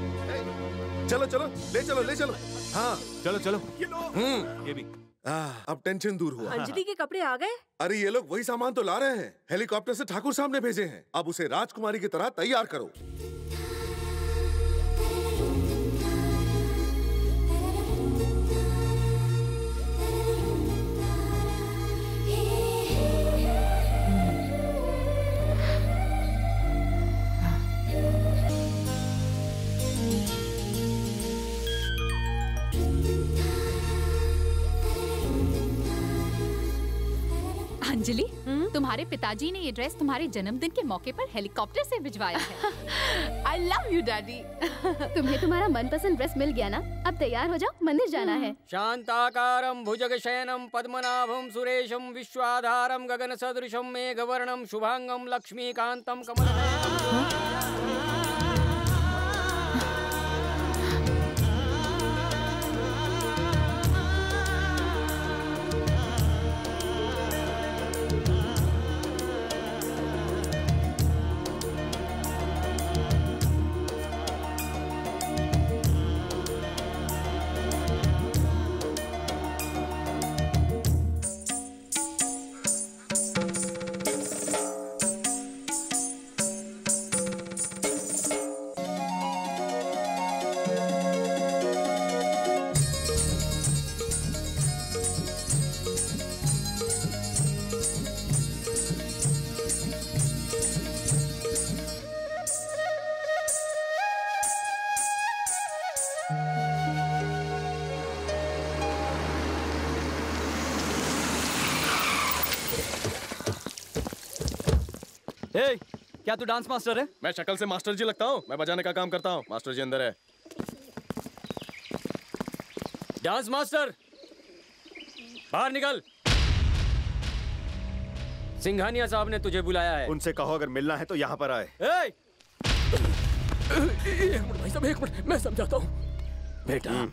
चलो चलो, ले चलो ले चलो। हाँ चलो चलो। ये भी। अब टेंशन दूर हुआ। अंजलि के कपड़े आ गए? अरे ये लोग वही सामान तो ला रहे हैं। हेलीकॉप्टर से ठाकुर साहब ने भेजे हैं। अब उसे राजकुमारी की तरह तैयार करो। अंजलि, तुम्हारे पिताजी ने ये ड्रेस तुम्हारे जन्मदिन के मौके पर हेलीकॉप्टर से भिजवाया है। I love you, Daddy. तुम्हें तुम्हारा मनपसंद ड्रेस मिल गया ना? अब तैयार हो जाओ, मंदिर जाना है। शांताकारं भुजगशयनं पद्मनाभं सुरेशं विश्वाधारं गगन सदृशं मेघवर्णं शुभांगं लक्ष्मीकांतं कमलनयनं। क्या तू डांस मास्टर है? मैं शक्ल से मास्टर जी लगता हूँ। मैं बजाने का काम करता हूँ। मास्टर जी अंदर है। डांस मास्टर, बाहर निकल। सिंघानिया साहब ने तुझे बुलाया है। उनसे कहो अगर मिलना है तो यहाँ पर आए। एक मिनट भाई साहब, एक मिनट, मैं समझाता हूँ। बेटा,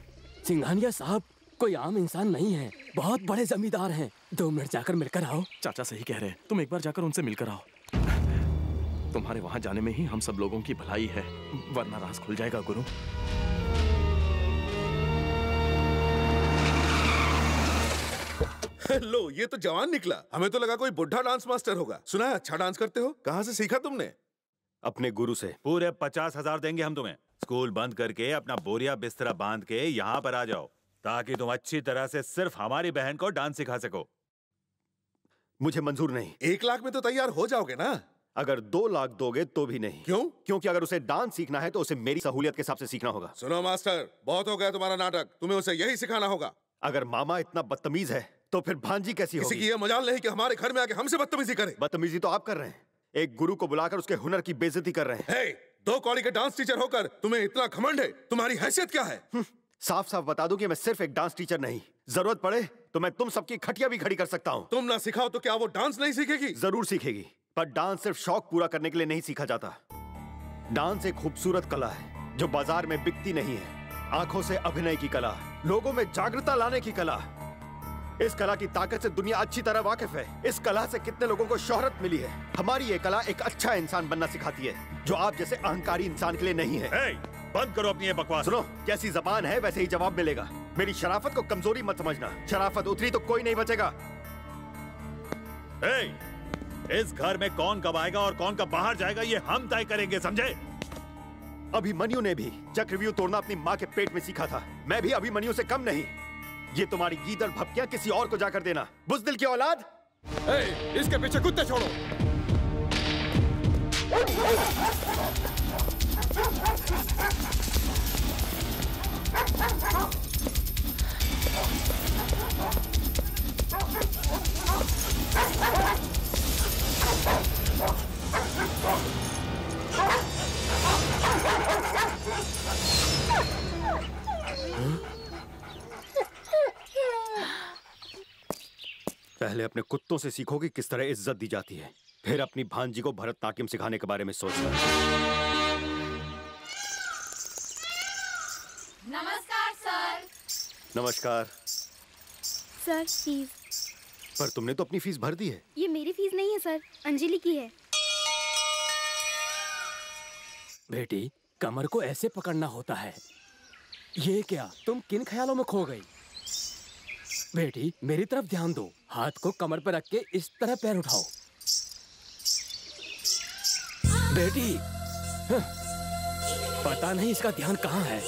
सिंघानिया साहब कोई आम इंसान नहीं है, बहुत बड़े जमींदार हैं। 2 मिनट जाकर मिलकर आओ। चाचा सही कह रहे हैं, तुम एक बार जाकर उनसे मिलकर आओ। तुम्हारे वहां जाने में ही हम सब लोगों की भलाई है, वरना राज खुल जाएगा गुरु। लो, ये तो जवान निकला। हमें तो लगा कोई बुढ़ा डांस मास्टर होगा। सुना है अच्छा डांस करते हो? कहाँ से सीखा तुमने? अपने गुरु से। पूरे 50,000 देंगे हम तुम्हें। स्कूल बंद करके अपना बोरिया बिस्तरा बांध के यहाँ पर आ जाओ, ताकि तुम अच्छी तरह से सिर्फ हमारी बहन को डांस सिखा सको। मुझे मंजूर नहीं। 1 लाख में तो तैयार हो जाओगे ना? अगर 2 लाख दोगे तो भी नहीं। क्यों? क्योंकि अगर उसे डांस सीखना है तो उसे मेरी सहूलियत के हिसाब से सीखना होगा। सुनो मास्टर, बहुत हो गया तुम्हारा नाटक। तुम्हें उसे यही सिखाना होगा। अगर मामा इतना बदतमीज है तो फिर भांजी कैसी होगी? किसी की ये मजाल नहीं कि हमारे घर में आके हमसे बदतमीजी करे। बदतमीजी तो आप कर रहे हैं। एक गुरु को बुलाकर उसके हुनर की बेइज्जती कर रहे हैं। 2 कौड़ी के डांस टीचर होकर तुम्हें इतना घमंड है? तुम्हारी हैसियत क्या है? साफ साफ बता दूं कि मैं सिर्फ एक डांस टीचर नहीं, जरूरत पड़े तो मैं तुम सबकी खटिया भी खड़ी कर सकता हूँ। तुम ना सिखाओ तो क्या वो डांस नहीं सीखेगी? जरूर सीखेगी, पर डांस सिर्फ शौक पूरा करने के लिए नहीं सीखा जाता। डांस एक खूबसूरत कला है जो बाजार में बिकती नहीं है। आंखों से अभिनय की कला, लोगों में जागरूकता लाने की कला। इस कला की ताकत से दुनिया अच्छी तरह वाकिफ है। इस कला से कितने लोगों को शोहरत मिली है। हमारी ये कला एक अच्छा इंसान बनना सिखाती है, जो आप जैसे अहंकारी इंसान के लिए नहीं है। बंद करो अपनी ये बकवास। सुनो, जैसी जबान है वैसे ही जवाब मिलेगा। मेरी शराफत को कमजोरी मत समझना। शराफत उतरी तो कोई नहीं बचेगा। इस घर में कौन कब आएगा और कौन कब बाहर जाएगा ये हम तय करेंगे, समझे? अभिमन्यु ने भी चक्रव्यूह तोड़ना अपनी माँ के पेट में सीखा था। मैं भी अभिमन्यु से कम नहीं। ये तुम्हारी गीदड़ भपकियां किसी और को जाकर देना। बुज़दिल की औलाद। इसके पीछे कुत्ते छोड़ो। पहले अपने कुत्तों से सीखो कि किस तरह इज्जत दी जाती है, फिर अपनी भांजी को भरतनाट्यम सिखाने के बारे में सोचना। नमस्कार सर। नमस्कार सर, फीस। पर तुमने तो अपनी फीस भर दी है। ये मेरी फीस नहीं है सर, अंजलि की है। बेटी, कमर को ऐसे पकड़ना होता है। ये क्या, तुम किन ख्यालों में खो गई? बेटी, मेरी तरफ ध्यान दो। हाथ को कमर पर रख के इस तरह पैर उठाओ। बेटी, पता नहीं इसका ध्यान कहाँ है।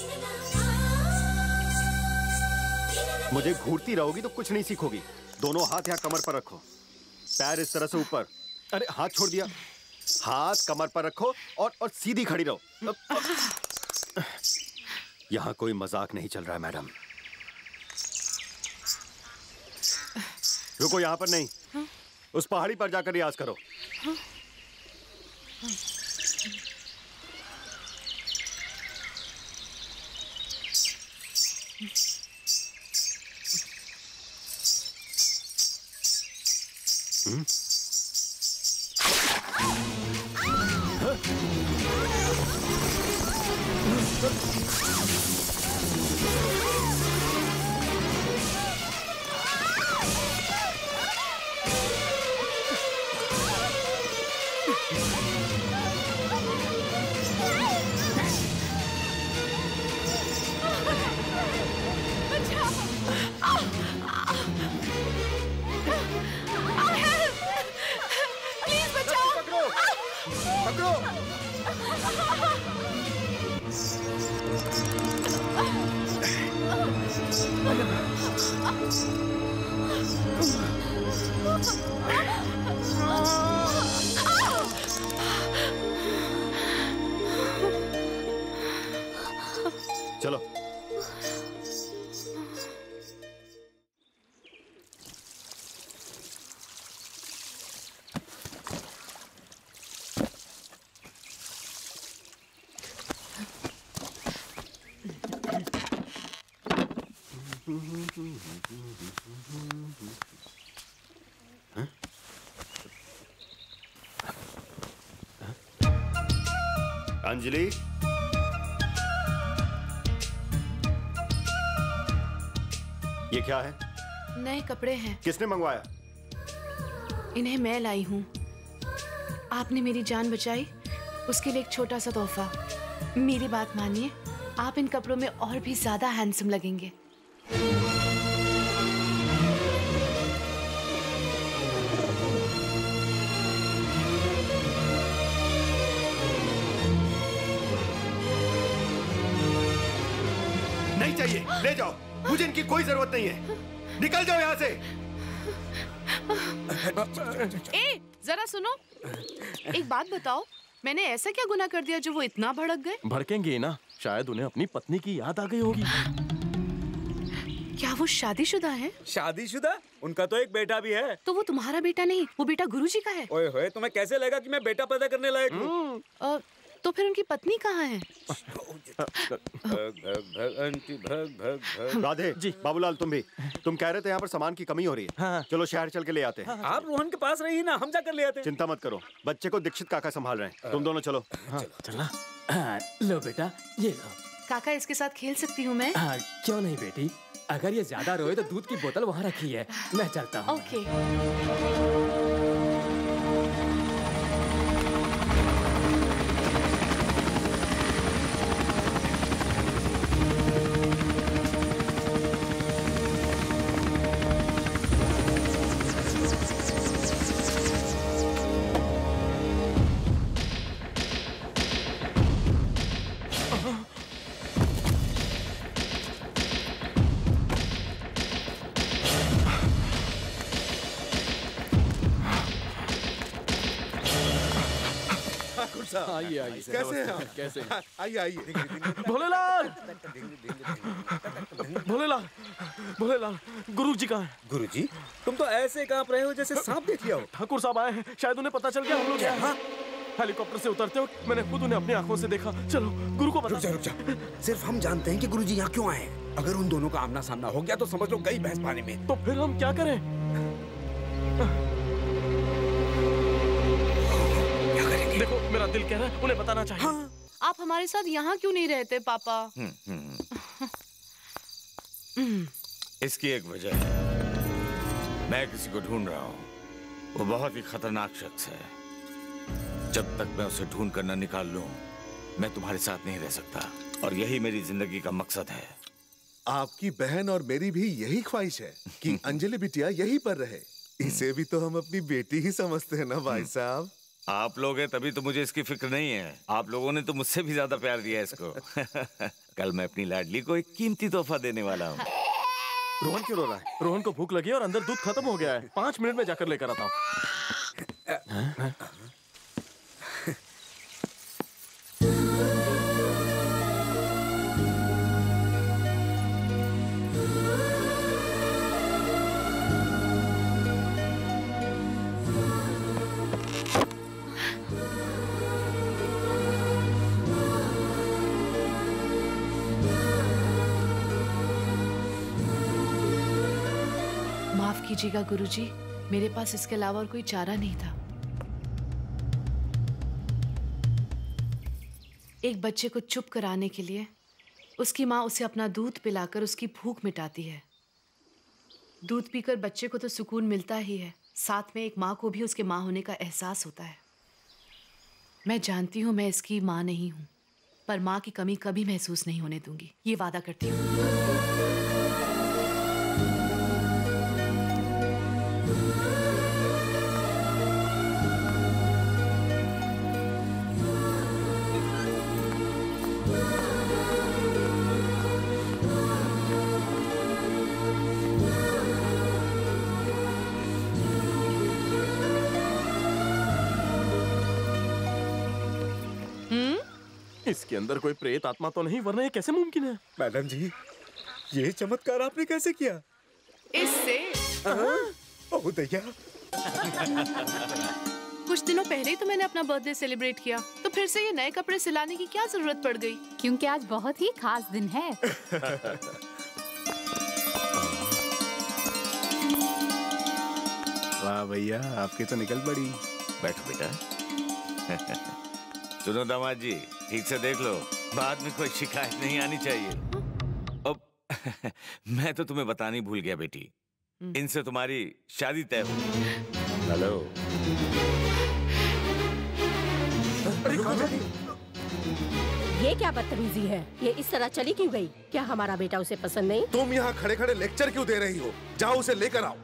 मुझे घूरती रहोगी तो कुछ नहीं सीखोगी। दोनों हाथ यहाँ कमर पर रखो, पैर इस तरह से ऊपर। अरे हाथ छोड़ दिया। हाथ कमर पर रखो और सीधी खड़ी रहो। यहाँ कोई मजाक नहीं चल रहा है मैडम। रुको, यहाँ पर नहीं, उस पहाड़ी पर जाकर रियाज करो। चलो। अंजलि, ये क्या है? नए कपड़े हैं। किसने मंगवाया? इन्हें मैं लाई हूँ। आपने मेरी जान बचाई, उसके लिए एक छोटा सा तोहफा। मेरी बात मानिए, आप इन कपड़ों में और भी ज्यादा हैंडसम लगेंगे। नहीं चाहिए, ले जाओ। मुझे इनकी कोई जरूरत नहीं है। निकल जाओ यहाँ से। ए, जरा सुनो। एक बात बताओ, मैंने ऐसा क्या गुनाह कर दिया जो वो इतना भड़क गए? भड़केंगे ना, शायद उन्हें अपनी पत्नी की याद आ गई होगी। क्या वो शादीशुदा है? शादीशुदा? उनका तो एक बेटा भी है। तो वो तुम्हारा बेटा नहीं, वो बेटा गुरुजी का है। ओए होए, तुम्हें कैसे लगा कि मैं बेटा पैदा करने लायक हूँ? तो फिर उनकी पत्नी कहाँ है? राधे जी, बाबूलाल तुम कह रहे थे यहाँ पर सामान की कमी हो रही है। हाँ। चलो शहर चल के ले आते हैं। आप रोहन के पास रही ना, हम जाकर ले आते हैं। चिंता मत करो, बच्चे को दीक्षित काका संभाल रहे हैं। तुम दोनों चलो। चलना। लो बेटा, ये लो। काका, इसके साथ खेल सकती हूँ मैं? क्यों नहीं बेटी, अगर ये ज्यादा रोए तो दूध की बोतल वहाँ रखी है, मैं चलता हूँ। ओके। आइए आइए। कैसे हैं आप? कैसे? आइए आइए। भोलेलाल, भोलेलाल, भोलेलाल, गुरुजी कहाँ है? गुरुजी, तुम तो ऐसे कांप रहे हो जैसे सांप देख लिया हो। ठाकुर साहब आए हैं, शायद उन्हें पता चल गया हम लोग क्या हैं। हेलीकॉप्टर से उतरते वक्त मैंने खुद उन्हें अपनी आंखों से देखा। चलो गुरु को बता। रुक जा। सिर्फ हम जानते हैं कि गुरुजी यहाँ क्यों आए। अगर उन दोनों का आमना सामना हो गया तो समझ लो गई भैंस पानी में। तो फिर हम क्या करें? देखो, मेरा दिल कह रहा है उन्हें बताना चाहिए। हाँ। आप हमारे साथ यहाँ क्यों नहीं रहते पापा? इसकी एक वजह है, मैं किसी को ढूंढ रहा हूँ। वो बहुत ही खतरनाक शख्स है। जब तक मैं उसे ढूंढ कर न निकाल लूं, मैं तुम्हारे साथ नहीं रह सकता। और यही मेरी जिंदगी का मकसद है। आपकी बहन और मेरी भी यही ख्वाहिश है कि अंजलि बिटिया यहीं पर रहे। इसे भी तो हम अपनी बेटी ही समझते हैं ना भाई साहब। आप लोग हैं तभी तो मुझे इसकी फिक्र नहीं है। आप लोगों ने तो मुझसे भी ज्यादा प्यार दिया इसको। कल मैं अपनी लाडली को एक कीमती तोहफा देने वाला हूँ। रोहन क्यों रो रहा है? रोहन को भूख लगी और अंदर दूध खत्म हो गया है। 5 मिनट में जाकर लेकर आता हूँ। माफ कीजिएगा गुरुजी, मेरे पास इसके अलावा और कोई चारा नहीं था। एक बच्चे को चुप कराने के लिए उसकी माँ उसे अपना दूध पिलाकर उसकी भूख मिटाती है। दूध पीकर बच्चे को तो सुकून मिलता ही है, साथ में एक माँ को भी उसके माँ होने का एहसास होता है। मैं जानती हूँ मैं इसकी माँ नहीं हूँ, पर माँ की कमी कभी महसूस नहीं होने दूंगी, ये वादा करती हूँ। इसके अंदर कोई प्रेत आत्मा तो नहीं, वरना ये कैसे मुमकिन है? मैडम जी, ये चमत्कार आपने कैसे किया? इससे ओह दैया। कुछ दिनों पहले ही तो मैंने अपना बर्थडे सेलिब्रेट किया, तो फिर से ये नए कपड़े सिलाने की क्या जरूरत पड़ गई? क्योंकि आज बहुत ही खास दिन है। वाह भैया, आपकी तो निकल पड़ी। बैठो बेटा। सुनो दामाद जी, ठीक से देख लो, बाद में कोई शिकायत नहीं आनी चाहिए। अब मैं तो तुम्हें बताना ही भूल गया बेटी, इनसे तुम्हारी शादी तय हो गई। हेलो। ये क्या बदतमीजी है? ये इस तरह चली क्यों गई? क्या हमारा बेटा उसे पसंद नहीं? तुम यहाँ खड़े खड़े लेक्चर क्यों दे रही हो? जाओ उसे लेकर आओ।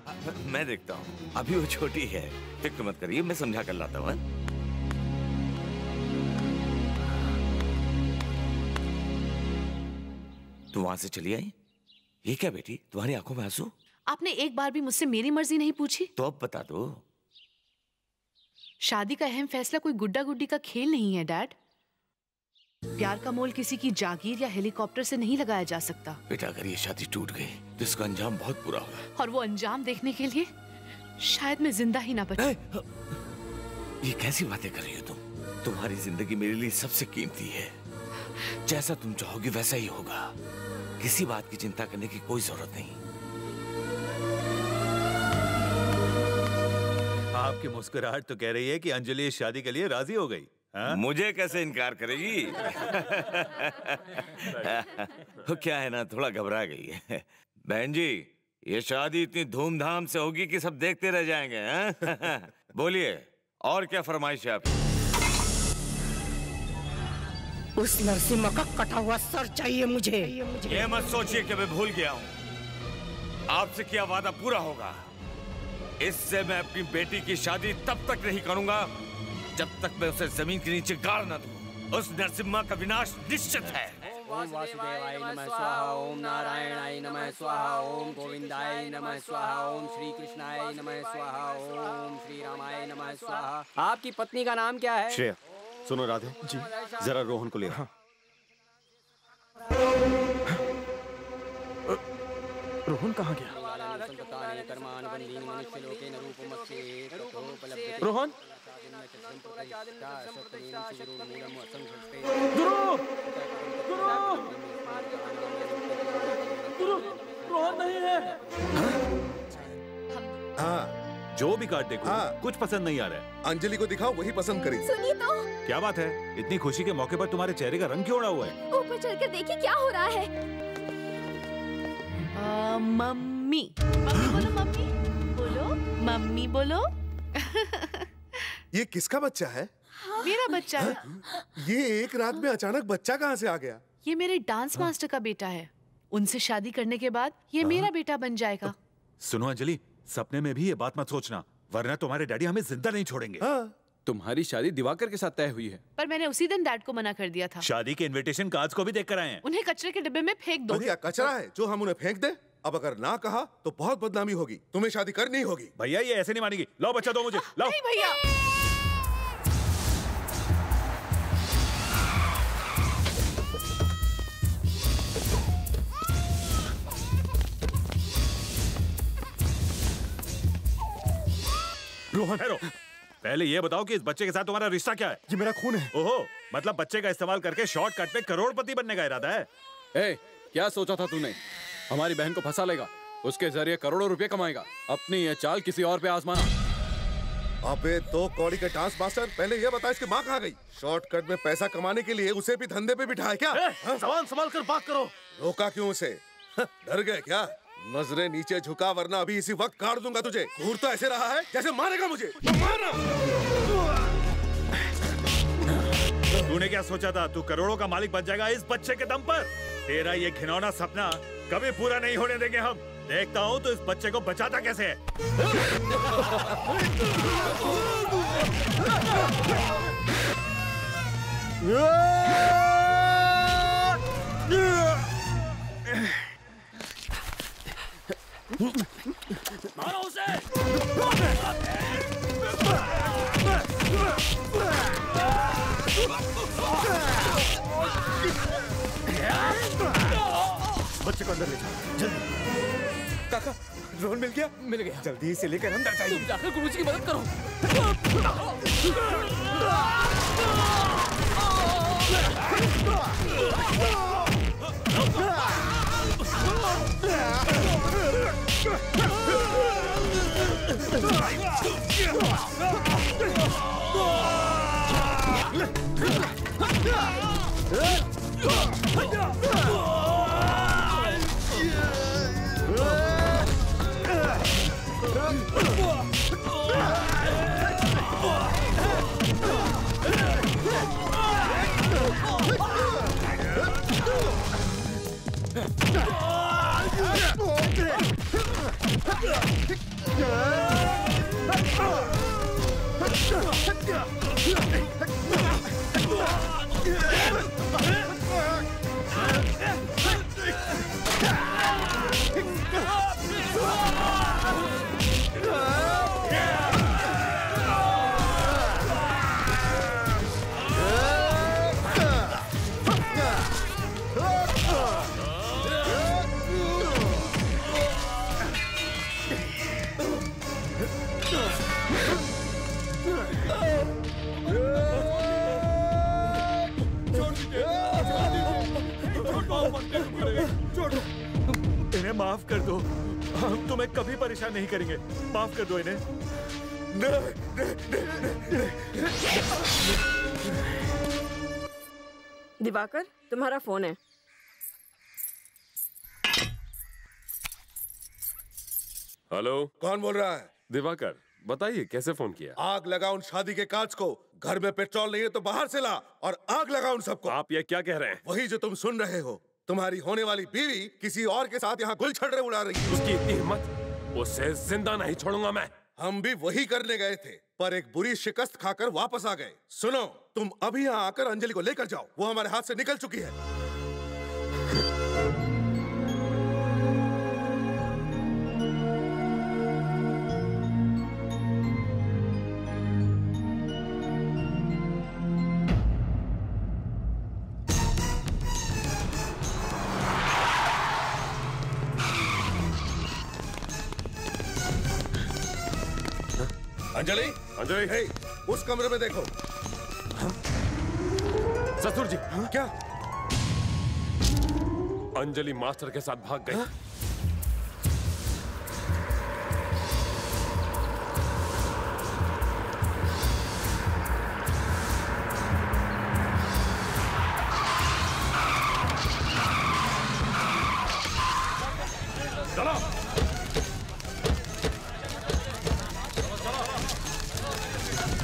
मैं देखता हूँ, अभी वो छोटी है, फिक्र मत करिए, मैं समझा कर लाता हूँ। तू वहां से चली आई? ये क्या बेटी, तुम्हारी आंखों में आंसू? आपने एक बार भी मुझसे मेरी मर्जी नहीं पूछी? तो अब बता दो। शादी का अहम फैसला कोई गुड्डा गुड्डी का खेल नहीं है डैड। प्यार का मोल किसी की जागीर या हेलीकॉप्टर से नहीं लगाया जा सकता। बेटा, अगर ये शादी टूट गई तो इसका अंजाम बहुत बुरा होगा। और वो अंजाम देखने के लिए शायद मैं जिंदा ही ना बचूं। ये कैसी बातें कर रही हो तुम? तुम्हारी जिंदगी मेरे लिए सबसे कीमती है। जैसा तुम चाहोगी वैसा ही होगा। किसी बात की चिंता करने की कोई जरूरत नहीं। आपकी मुस्कुराहट तो कह रही है कि अंजलि इस शादी के लिए राजी हो गई। हाँ? मुझे कैसे इनकार करेगी? वो क्या है ना, थोड़ा घबरा गई है। बहन जी, ये शादी इतनी धूमधाम से होगी कि सब देखते रह जाएंगे। हाँ? बोलिए, और क्या फरमाइश है आपकी? उस नरसिम्हा का कटा हुआ सर चाहिए मुझे। ये मत सोचिए कि मैं भूल गया हूँ। आपसे किया वादा पूरा होगा। इससे मैं अपनी बेटी की शादी तब तक नहीं करूंगा जब तक मैं उसे जमीन के नीचे गाड़ न दूं। उस नरसिम्हा का विनाश निश्चित है। ओम वासुदेवाय नमः स्वाहा, ओम नारायणाय नमः स्वाहा, ओम गोविंदाय नमः स्वाहा, ओम श्री कृष्णाय नमः स्वाहा, ओम श्री रामाय नमः स्वाहा। आपकी पत्नी का नाम क्या है? श्रेया। सुनो राधे जी, जरा रोहन को ले आओ। रोहन कहाँ गया? रोहन, रोहन नहीं है। हाँ, जो भी कार्ड देखो, कुछ पसंद नहीं आ रहा है। अंजलि को दिखाओ, वही पसंद करेगी। सुनिए तो। क्या बात है? इतनी खुशी के मौके पर तुम्हारे चेहरे का रंग क्यों उड़ा हुआ है? ऊपर चढ़कर देखिए क्या हो रहा है। मम्मी बोलो, मम्मी बोलो, मम्मी बोलो। ये किसका बच्चा है? मेरा बच्चा है। ये एक रात में अचानक बच्चा कहाँ से आ गया? ये मेरे डांस मास्टर का बेटा है। उनसे शादी करने के बाद ये मेरा बेटा बन जाएगा। सुनो अंजलि, सपने में भी ये बात मत सोचना, वरना तुम्हारे डैडी हमें जिंदा नहीं छोड़ेंगे। तुम्हारी शादी दिवाकर के साथ तय हुई है। पर मैंने उसी दिन डैड को मना कर दिया था। शादी के इनविटेशन कार्ड्स को भी देख कर आए हैं। उन्हें कचरे के डिब्बे में फेंक दो। तो क्या कचरा है जो हम उन्हें फेंक दे? अब अगर ना कहा तो बहुत बदनामी होगी। तुम्हें शादी करनी होगी। भैया, ये ऐसे नहीं मानेगी। लाओ बच्चा दो मुझे, लाओ। नहीं भैया। रोहन, ठहरो। पहले ये बताओ कि इस बच्चे के साथ तुम्हारा रिश्ता क्या है? ये मेरा खून है। ओहो, मतलब बच्चे का इस्तेमाल करके शॉर्टकट में करोड़पति बनने का इरादा है? ए, क्या सोचा था तूने? हमारी बहन को फंसा लेगा, उसके जरिए करोड़ों रुपए कमाएगा। अपनी ये चाल किसी और पे आजमाना। अबे तो कौड़ी का डांस मास्टर, पहले ये बता इसकी माँ कहाँ गई? शॉर्टकट में पैसा कमाने के लिए उसे भी धंधे पे बिठाया क्या? सवाल संभाल कर बात करो। रोका क्यों उसे? डर गए क्या? नजरें नीचे झुका, वरना अभी इसी वक्त काट दूंगा तुझे। घूर तो ऐसे रहा है जैसे मारेगा मुझे। मारना। तूने क्या सोचा था? तू करोड़ों का मालिक बन जाएगा इस बच्चे के दम पर? तेरा ये घिनौना सपना कभी पूरा नहीं होने देंगे हम। देखता हूँ तो इस बच्चे को बचाता कैसे है। मारो उसे। बच्चे को अंदर ले जाओ जल्दी। काका, ड्रोन मिल गया? मिल गया। जल्दी इसे लेकर अंदर जाइए। तुम जाकर गुरुजी की मदद करो। इन्हें माफ कर दो, हम तुम्हें कभी परेशान नहीं करेंगे। माफ कर दो इन्हें। दिवाकर, तुम्हारा फोन है। हेलो, कौन बोल रहा है? दिवाकर, बताइए कैसे फोन किया? आग लगा उन शादी के कांच को। घर में पेट्रोल नहीं है तो बाहर से ला और आग लगा उन सबको। आप ये क्या कह रहे हैं? वही जो तुम सुन रहे हो। तुम्हारी होने वाली बीवी किसी और के साथ यहाँ गुलछड़े उड़ा रही है। उसकी इतनी हिम्मत, उसे जिंदा नहीं छोड़ूंगा मैं। हम भी वही करने गए थे, पर एक बुरी शिकस्त खाकर वापस आ गए। सुनो, तुम अभी यहाँ आकर अंजलि को लेकर जाओ। वो हमारे हाथ से निकल चुकी है। अंजलि, अंजलि, हे, उस कमरे में देखो। ससुर जी, क्या? अंजलि मास्टर के साथ भाग गई।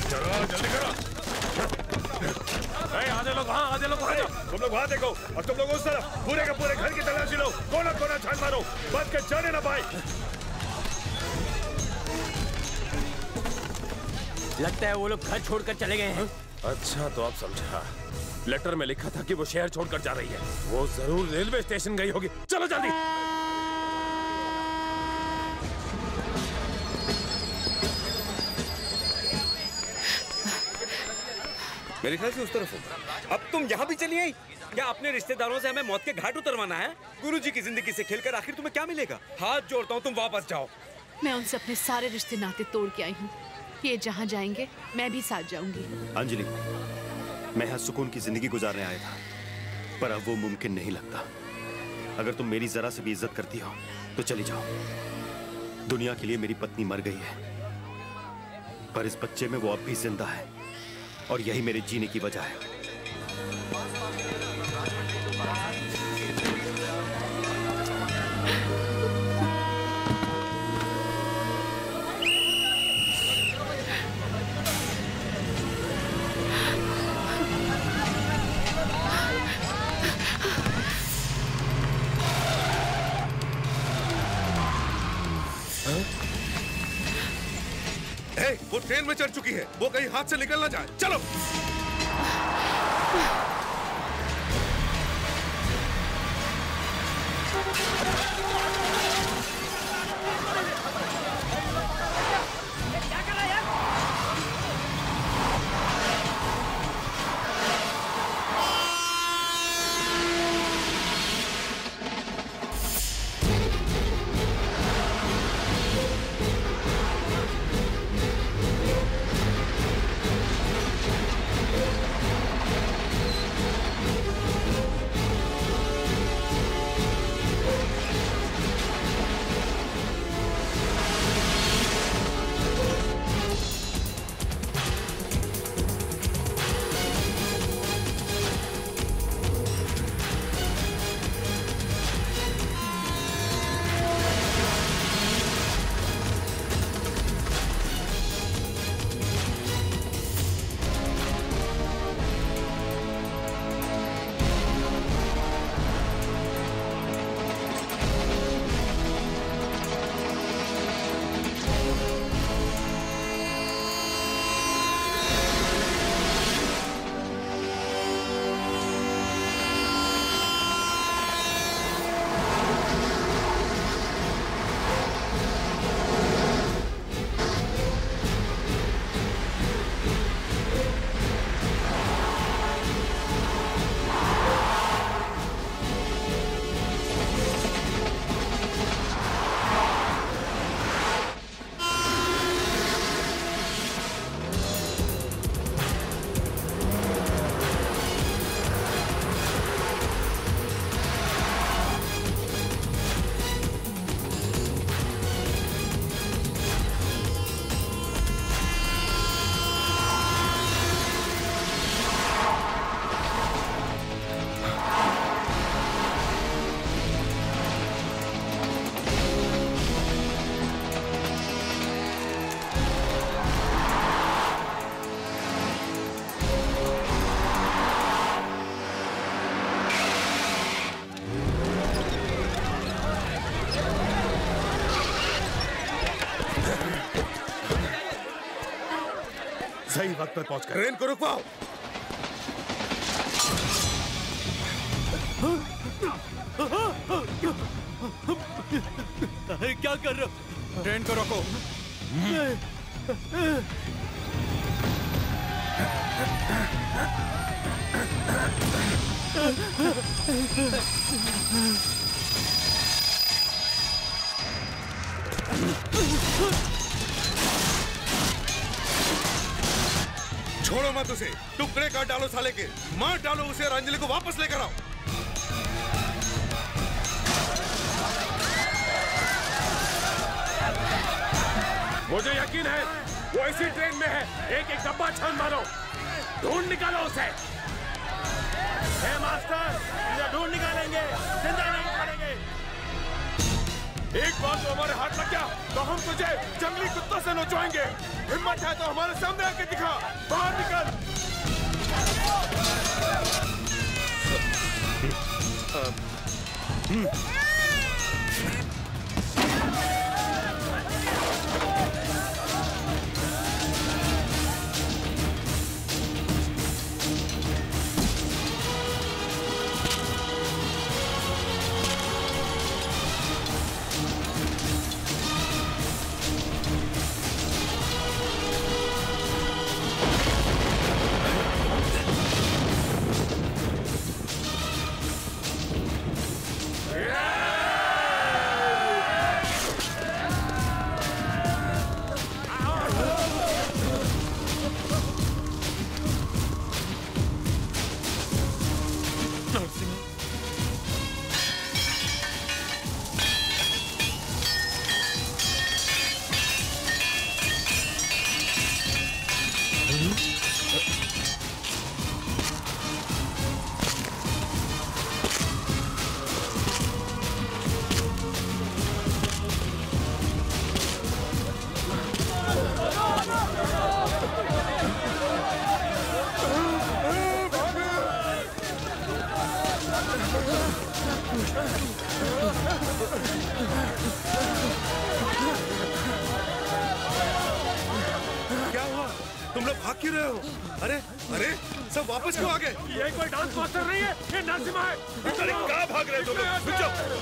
चलो, जल्दी करो। आधे लोग वहाँ, आधे लोग वहाँ जाओ। तुम लोग वहाँ देखो और तुम लोग उस तरफ। पूरे के पूरे घर की तलाशी लो। कोना कोना छान मारो, बच के जाने ना पाए। लगता है वो लोग घर छोड़कर चले गए हैं। अच्छा, तो आप समझा। लेटर में लिखा था कि वो शहर छोड़कर जा रही है। वो जरूर रेलवे स्टेशन गई होगी। चलो जल्दी। मेरे ख्याल से उस तरफ हो। अब तुम यहाँ भी चली आई? क्या अपने रिश्तेदारों से हमें मौत के घाट उतरवाना है? गुरुजी की जिंदगी से खेलकर आखिर तुम्हें क्या मिलेगा? हाथ जोड़ता हूँ, तुम वापस जाओ। मैं उनसे अपने सारे रिश्ते नाते तोड़ के आई हूँ। ये जहाँ जाएंगे मैं भी साथ जाऊंगी। अंजलि, मैं यहाँ सुकून की जिंदगी गुजारने आया था, पर अब वो मुमकिन नहीं लगता। अगर तुम मेरी जरा से भी इज्जत करती हो तो चली जाओ। दुनिया के लिए मेरी पत्नी मर गई है, पर इस बच्चे में वो अब भी जिंदा है और यही मेरे जीने की वजह है। वो ट्रेन में चढ़ चुकी है। वो कहीं हाथ से निकल ना जाए। चलो। सही वक्त पर पहुंच ट्रेन को रुकवाओ। क्या कर रहे हो? ट्रेन को रोको। छोड़ो मत उसे, टुकड़े काट डालो साले के, मार डालो उसे और अंजलि को वापस लेकर आओ। मुझे यकीन है वो इसी ट्रेन में है। एक एक डब्बा छान मारो, ढूंढ निकालो उसे। हे मास्टर, इसे ढूंढ निकालेंगे, जिंदा नहीं छोड़ेंगे। एक बार तो हमारे हाथ लग गया तो हम तुझे जंगली कुत्तों से नोचवाएंगे। हिम्मत है तो हमारे सामने आके दिखा, बाहर निकल। क्या हुआ? तुम लोग भाग क्यों रहे हो? अरे अरे सब वापस क्यों आ गए? ये कोई डांस मास्टर नहीं है, ये नरसिम्हा है। अरे कहाँ भाग रहे हो तुम लोग? रुक जाओ। चलो।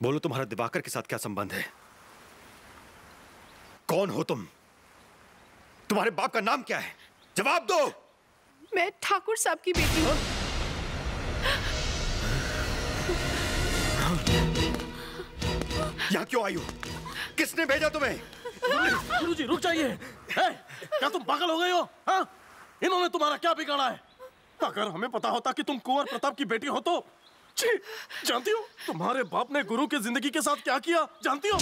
बोलो, तुम्हारा दिवाकर के साथ क्या संबंध है? कौन हो तुम? तुम्हारे बाप का नाम क्या है? जवाब दो। मैं ठाकुर साहब की बेटी हूँ। यहाँ क्यों आई हो? किसने भेजा तुम्हें? गुरुजी रुक जाइए। क्या तुम पागल हो गए हो? हाँ? इन्होंने तुम्हारा क्या बिगाड़ा है? अगर हमें पता होता कि तुम कुंवर प्रताप की बेटी हो तो जानती हो तुम्हारे बाप ने गुरु की जिंदगी के साथ क्या किया? जानती हो?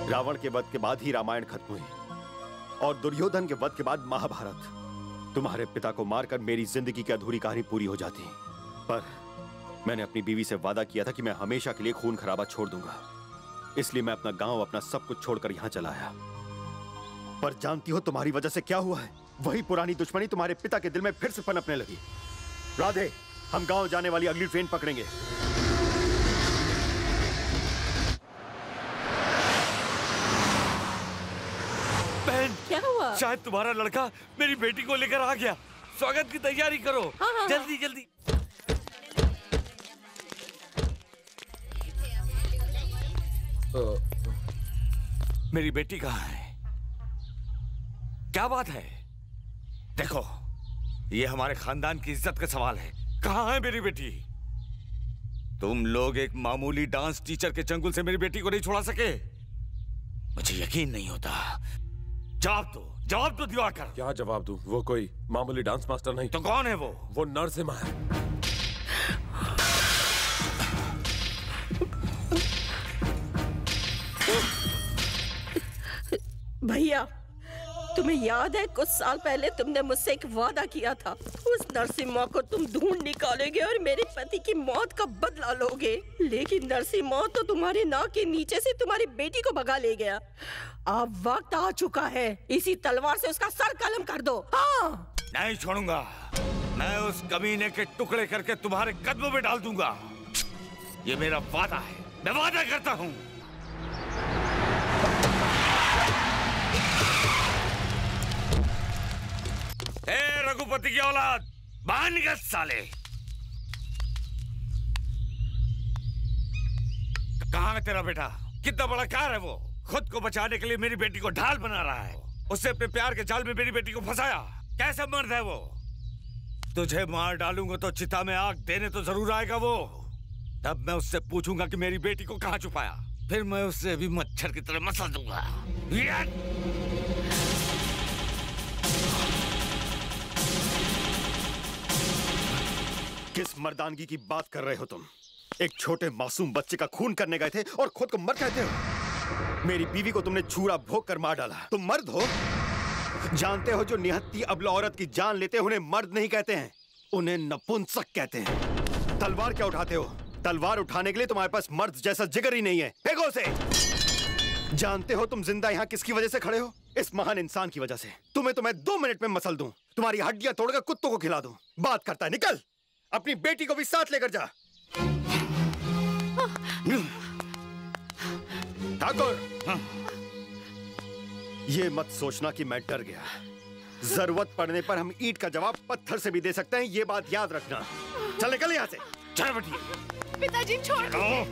रावण के वध के बाद ही रामायण खत्म हुई और दुर्योधन के वध के बाद महाभारत। तुम्हारे पिता को मारकर मेरी जिंदगी की अधूरी कहानी पूरी हो जाती, पर मैंने अपनी बीवी से वादा किया था कि मैं हमेशा के लिए खून खराबा छोड़ दूंगा। इसलिए मैं अपना गांव, अपना सब कुछ छोड़कर यहां चला आया। पर जानती हो तुम्हारी वजह से क्या हुआ है? वही पुरानी दुश्मनी तुम्हारे पिता के दिल में फिर से पनपने लगी। राधे, हम गांव जाने वाली अगली ट्रेन पकड़ेंगे। बहन, क्या हुआ? शायद तुम्हारा लड़का मेरी बेटी को लेकर आ गया। स्वागत की तैयारी करो। हाँ। जल्दी जल्दी। मेरी बेटी कहाँ है? क्या बात है? देखो, ये हमारे खानदान की इज्जत का सवाल है। कहाँ है मेरी बेटी? तुम लोग एक मामूली डांस टीचर के चंगुल से मेरी बेटी को नहीं छुड़ा सके। मुझे यकीन नहीं होता। जवाब दो, जवाब तो दिया कर। क्या जवाब दूं? वो कोई मामूली डांस मास्टर नहीं। तो कौन है वो? वो नरसिम्हा है। भैया, तुम्हें याद है कुछ साल पहले तुमने मुझसे एक वादा किया था, उस नरसिम्हा को तुम ढूंढ निकालोगे और मेरे पति की मौत का बदला लोगे। लेकिन नरसिम्हा तो तुम्हारे नाक के नीचे से तुम्हारी बेटी को भगा ले गया। अब वक्त आ चुका है, इसी तलवार से उसका सर कलम कर दो। हाँ। नहीं छोड़ूंगा, मैं उस कमीने के टुकड़े करके तुम्हारे कदमों में डाल दूंगा। ये मेरा वादा है, मैं वादा करता हूँ। ए रघुपति की औलाद, बाहर निकल साले। कहाँ है तेरा बेटा? कितना बड़ा कार है वो? खुद को बचाने के लिए मेरी बेटी को ढाल बना रहा है। उससे अपने प्यार के जाल में मेरी बेटी को फंसाया। कैसा मर्द है वो? तुझे मार डालूंगा तो चिता में आग देने तो जरूर आएगा वो। तब मैं उससे पूछूंगा कि मेरी बेटी को कहाँ छुपाया। फिर मैं उससे भी मच्छर की तरह मसल दूंगा। किस मर्दानगी की बात कर रहे हो तुम? एक छोटे मासूम बच्चे का खून करने गए थे और खुद को मर्द कहते हो? मेरी बीवी को तुमने छुरा भोंक कर मार डाला। तुम मर्द हो? जानते हो जो निहत्ती अबला औरत की जान लेते हैं उन्हें मर्द नहीं कहते हैं, उन्हें नपुंसक कहते हैं। तलवार क्या उठाते हो? तलवार उठाने के लिए तुम्हारे पास मर्द जैसा जिगर ही नहीं है। फेंको उसे। जानते हो तुम जिंदा यहाँ किसकी वजह से खड़े हो? इस महान इंसान की वजह से। तुम्हें तो मैं 2 मिनट में मसल दूं, तुम्हारी हड्डियां तोड़कर कुत्तों को खिला दूं। बात करता है, निकल। अपनी बेटी को भी साथ लेकर जा। ठाकुर, ये मत सोचना कि मैं डर गया। जरूरत पड़ने पर हम ईंट का जवाब पत्थर से भी दे सकते हैं, ये बात याद रखना। चल निकल यहाँ से। चल बेटी। पिताजी छोड़ दीजिए।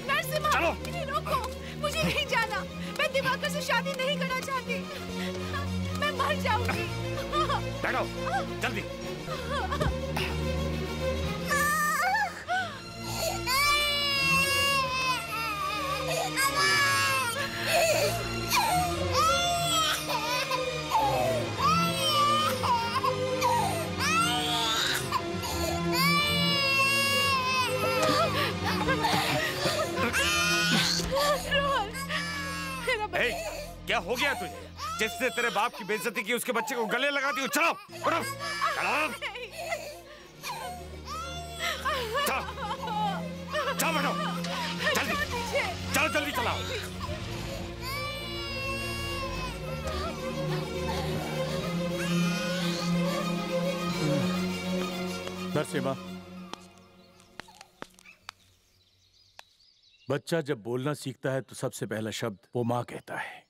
नरसिम्हा, चलो। इन्हें रोको, मुझे नहीं जाना। मैं दिवाकर से शादी नहीं करना चाहती। मैं मर जाऊंगी। बैठो, जल्दी। क्या हो गया तुझे? जिसने तेरे बाप की बेइज्जती की उसके बच्चे को गले लगा दी। चलो उठो, चलो चलो बैठो, जल्दी चलो, जल्दी चलाओ। नरसिम्हा, बच्चा जब बोलना सीखता है तो सबसे पहला शब्द वो माँ कहता है।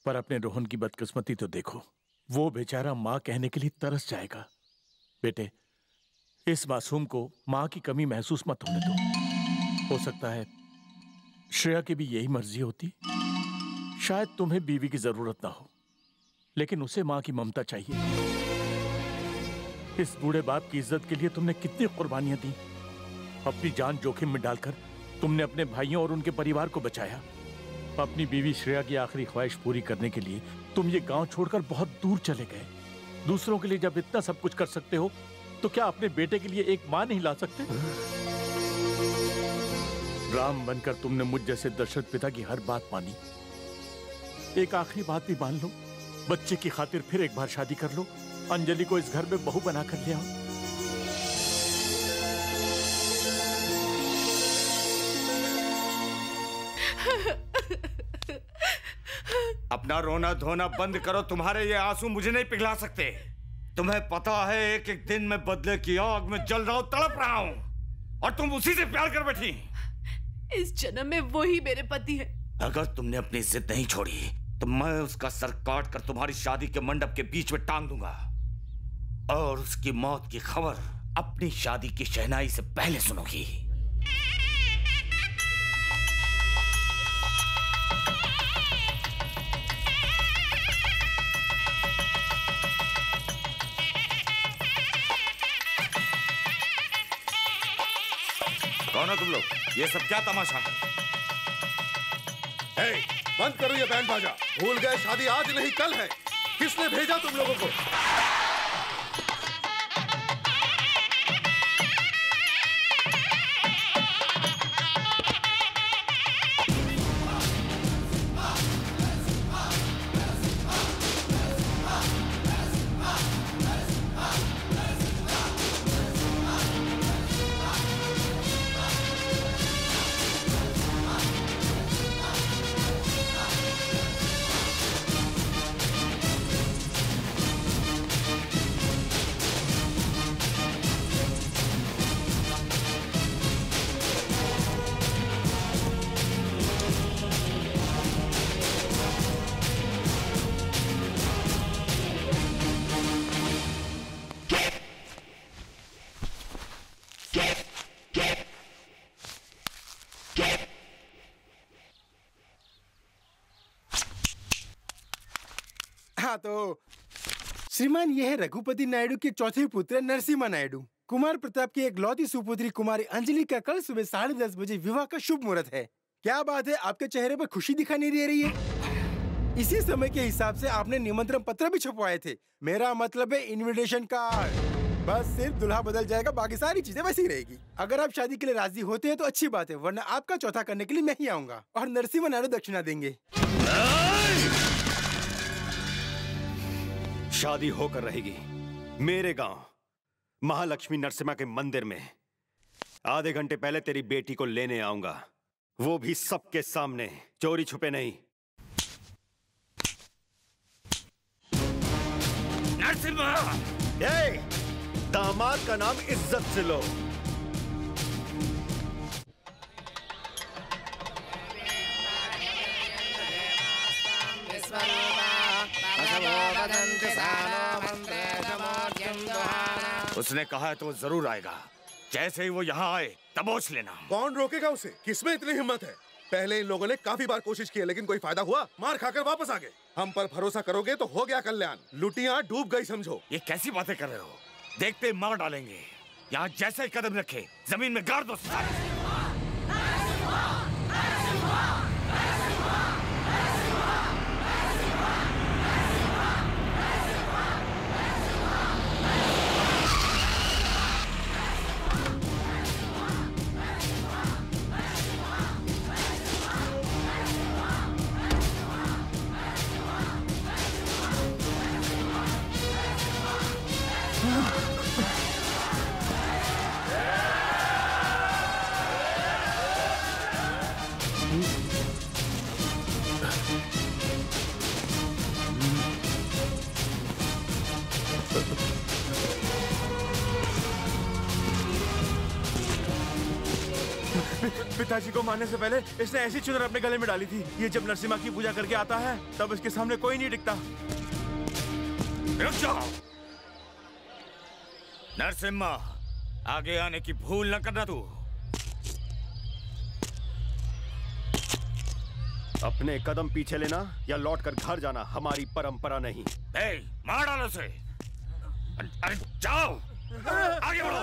पर अपने रोहन की बदकिस्मती तो देखो, वो बेचारा माँ कहने के लिए तरस जाएगा। बेटे, इस मासूम को माँ की कमी महसूस मत होने दो। हो सकता है श्रेया की भी यही मर्जी होती। शायद तुम्हें बीवी की जरूरत ना हो, लेकिन उसे माँ की ममता चाहिए। इस बूढ़े बाप की इज्जत के लिए तुमने कितनी कुर्बानियां दी। अपनी जान जोखिम में डालकर तुमने अपने भाइयों और उनके परिवार को बचाया। अपनी बीवी श्रेया की आखिरी ख्वाहिश पूरी करने के लिए तुम ये गांव छोड़कर बहुत दूर चले गए। दूसरों के लिए जब इतना सब कुछ कर सकते हो तो क्या अपने बेटे के लिए एक मां नहीं ला सकते? राम बनकर तुमने मुझ जैसे दशरथ पिता की हर बात मानी। एक आखिरी बात भी मान लो, बच्चे की खातिर फिर एक बार शादी कर लो। अंजलि को इस घर में बहू बना कर ले आओ। अपना रोना धोना बंद करो। तुम्हारे ये आंसू मुझे नहीं पिघला सकते। तुम्हें पता है एक एक दिन मैं बदले की आग में जल रहा हूं, तड़प रहा हूं, और तुम उसी से प्यार कर बैठी। इस जन्म में वही मेरे पति है। अगर तुमने अपनी जिद नहीं छोड़ी तो मैं उसका सर काट कर तुम्हारी शादी के मंडप के बीच में टांग दूंगा, और उसकी मौत की खबर अपनी शादी की शहनाई से पहले सुनोगी। कौन हो तुम लोग? ये सब क्या तमाशा है? बंद करो ये बैंड बाजा। भूल गए शादी आज नहीं कल है। किसने भेजा तुम लोगों को? हाँ तो श्रीमान, यह है रघुपति नायडू के चौथे पुत्र नरसिम्हा नायडू। कुमार प्रताप की एक लौती सुपुत्री कुमारी अंजलि का कल सुबह 10:30 बजे विवाह का शुभ मुहूर्त है। क्या बात है, आपके चेहरे पर खुशी दिखाई नहीं दे रही है? इसी समय के हिसाब से आपने निमंत्रण पत्र भी छपवाए थे। मेरा मतलब है इनविटेशन कार्ड। बस सिर्फ दुल्हा बदल जाएगा, बाकी सारी चीजें वैसी रहेगी। अगर आप शादी के लिए राजी होते हैं तो अच्छी बात है, वरना आपका चौथा करने के लिए मैं ही आऊंगा और नरसिम्हा नायडू दक्षिणा देंगे। शादी होकर रहेगी मेरे गांव महालक्ष्मी नरसिम्हा के मंदिर में। आधे घंटे पहले तेरी बेटी को लेने आऊंगा, वो भी सबके सामने, चोरी छुपे नहीं। नरसिम्हा! दामाद का नाम इज्जत से लो। उसने कहा है तो वो जरूर आएगा। जैसे ही वो यहाँ आए दबोच लेना। कौन रोकेगा उसे? किसमें इतनी हिम्मत है? पहले इन लोगों ने काफी बार कोशिश की लेकिन कोई फायदा हुआ? मार खाकर वापस आ गए। हम पर भरोसा करोगे तो हो गया कल्याण। लुटियां डूब गई समझो। ये कैसी बातें कर रहे हो? देखते ही मार डालेंगे। यहाँ जैसे ही कदम रखे जमीन में गाड़ दो। पिताजी को मारने से पहले इसने ऐसी चुनर अपने गले में डाली थी। ये जब नरसिम्हा की पूजा करके आता है तब इसके सामने कोई नहीं टिकता। रुक जाओ। नरसिम्हा, आगे आने की भूल न करना तू। अपने कदम पीछे लेना या लौटकर घर जाना हमारी परंपरा नहीं। मार डालो उसे। अरे जाओ, आगे बढ़ो।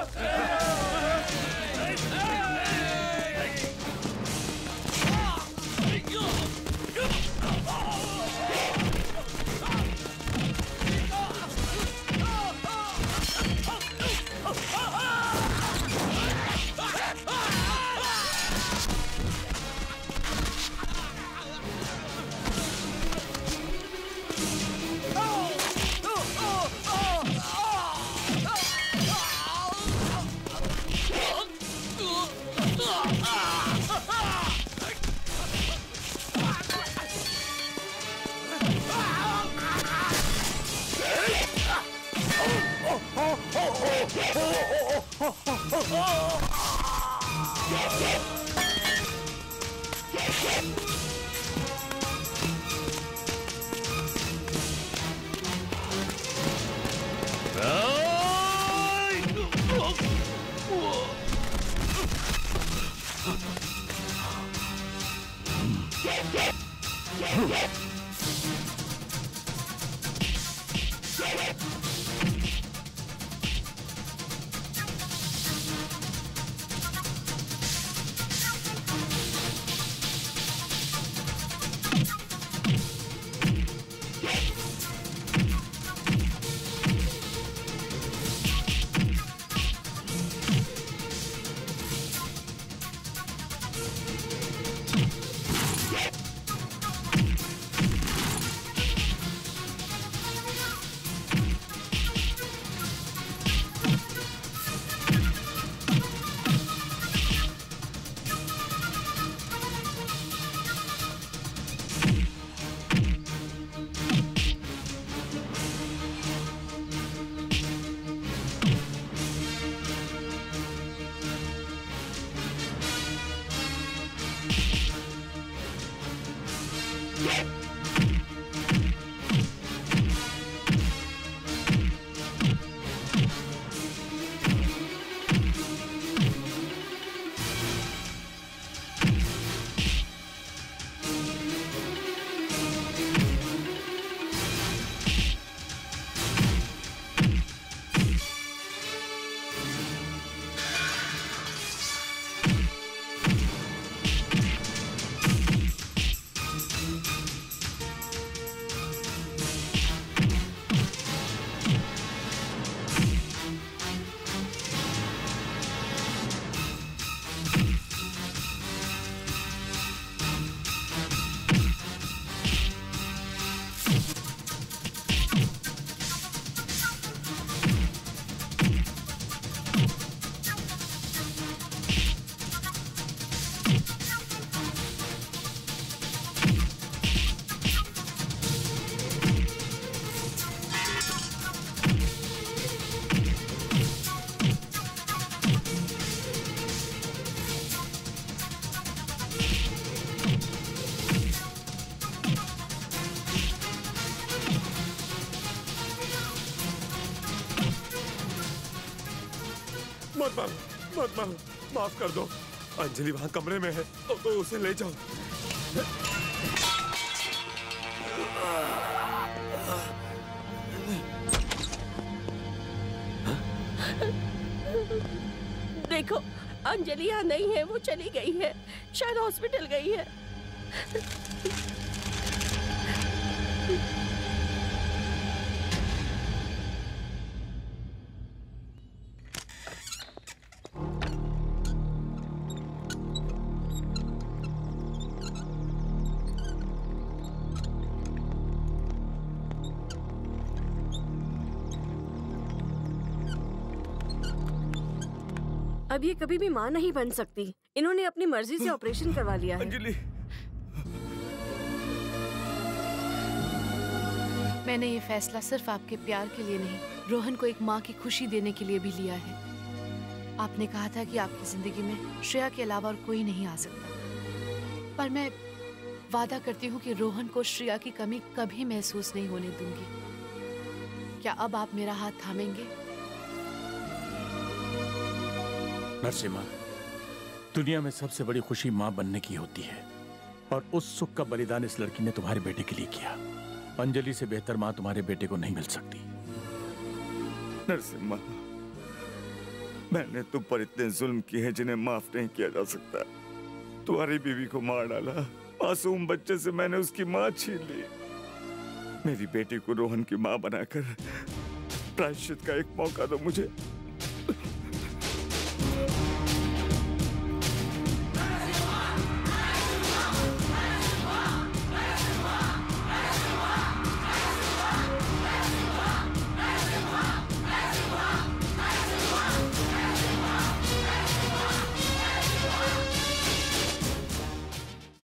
मत मारो, मत मारो, माफ कर दो। अंजलि वहाँ कमरे में है, तो उसे ले जाओ। देखो, अंजलि यहाँ नहीं है, वो चली गई है, शायद हॉस्पिटल गई है। अब ये कभी भी माँ नहीं बन सकती। इन्होंने अपनी मर्जी से ऑपरेशन करवा लिया है। अंजलि, मैंने ये फैसला सिर्फ आपके प्यार के लिए नहीं, रोहन को एक माँ की खुशी देने के लिए भी लिया है। आपने कहा था कि आपकी जिंदगी में श्रेया के अलावा और कोई नहीं आ सकता, पर मैं वादा करती हूँ कि रोहन को श्रेया की कमी कभी महसूस नहीं होने दूंगी। क्या अब आप मेरा हाथ थामेंगे? नरसिम्हा, दुनिया में सबसे बड़ी खुशी माँ बनने की होती है, और उस सुख का बलिदान इस लड़की ने तुम्हारे बेटे के लिए किया। अंजलि से बेहतर माँ तुम्हारे बेटे को नहीं मिल सकती। नरसिम्हा, मैंने तुम पर इतने जुल्म किए हैं जिन्हें माफ नहीं किया जा सकता। तुम्हारी बीवी को मार डाला, मासूम बच्चे से मैंने उसकी माँ छीन ली। मेरी बेटी को रोहन की माँ बनाकर प्रायश्चित का एक मौका दो मुझे।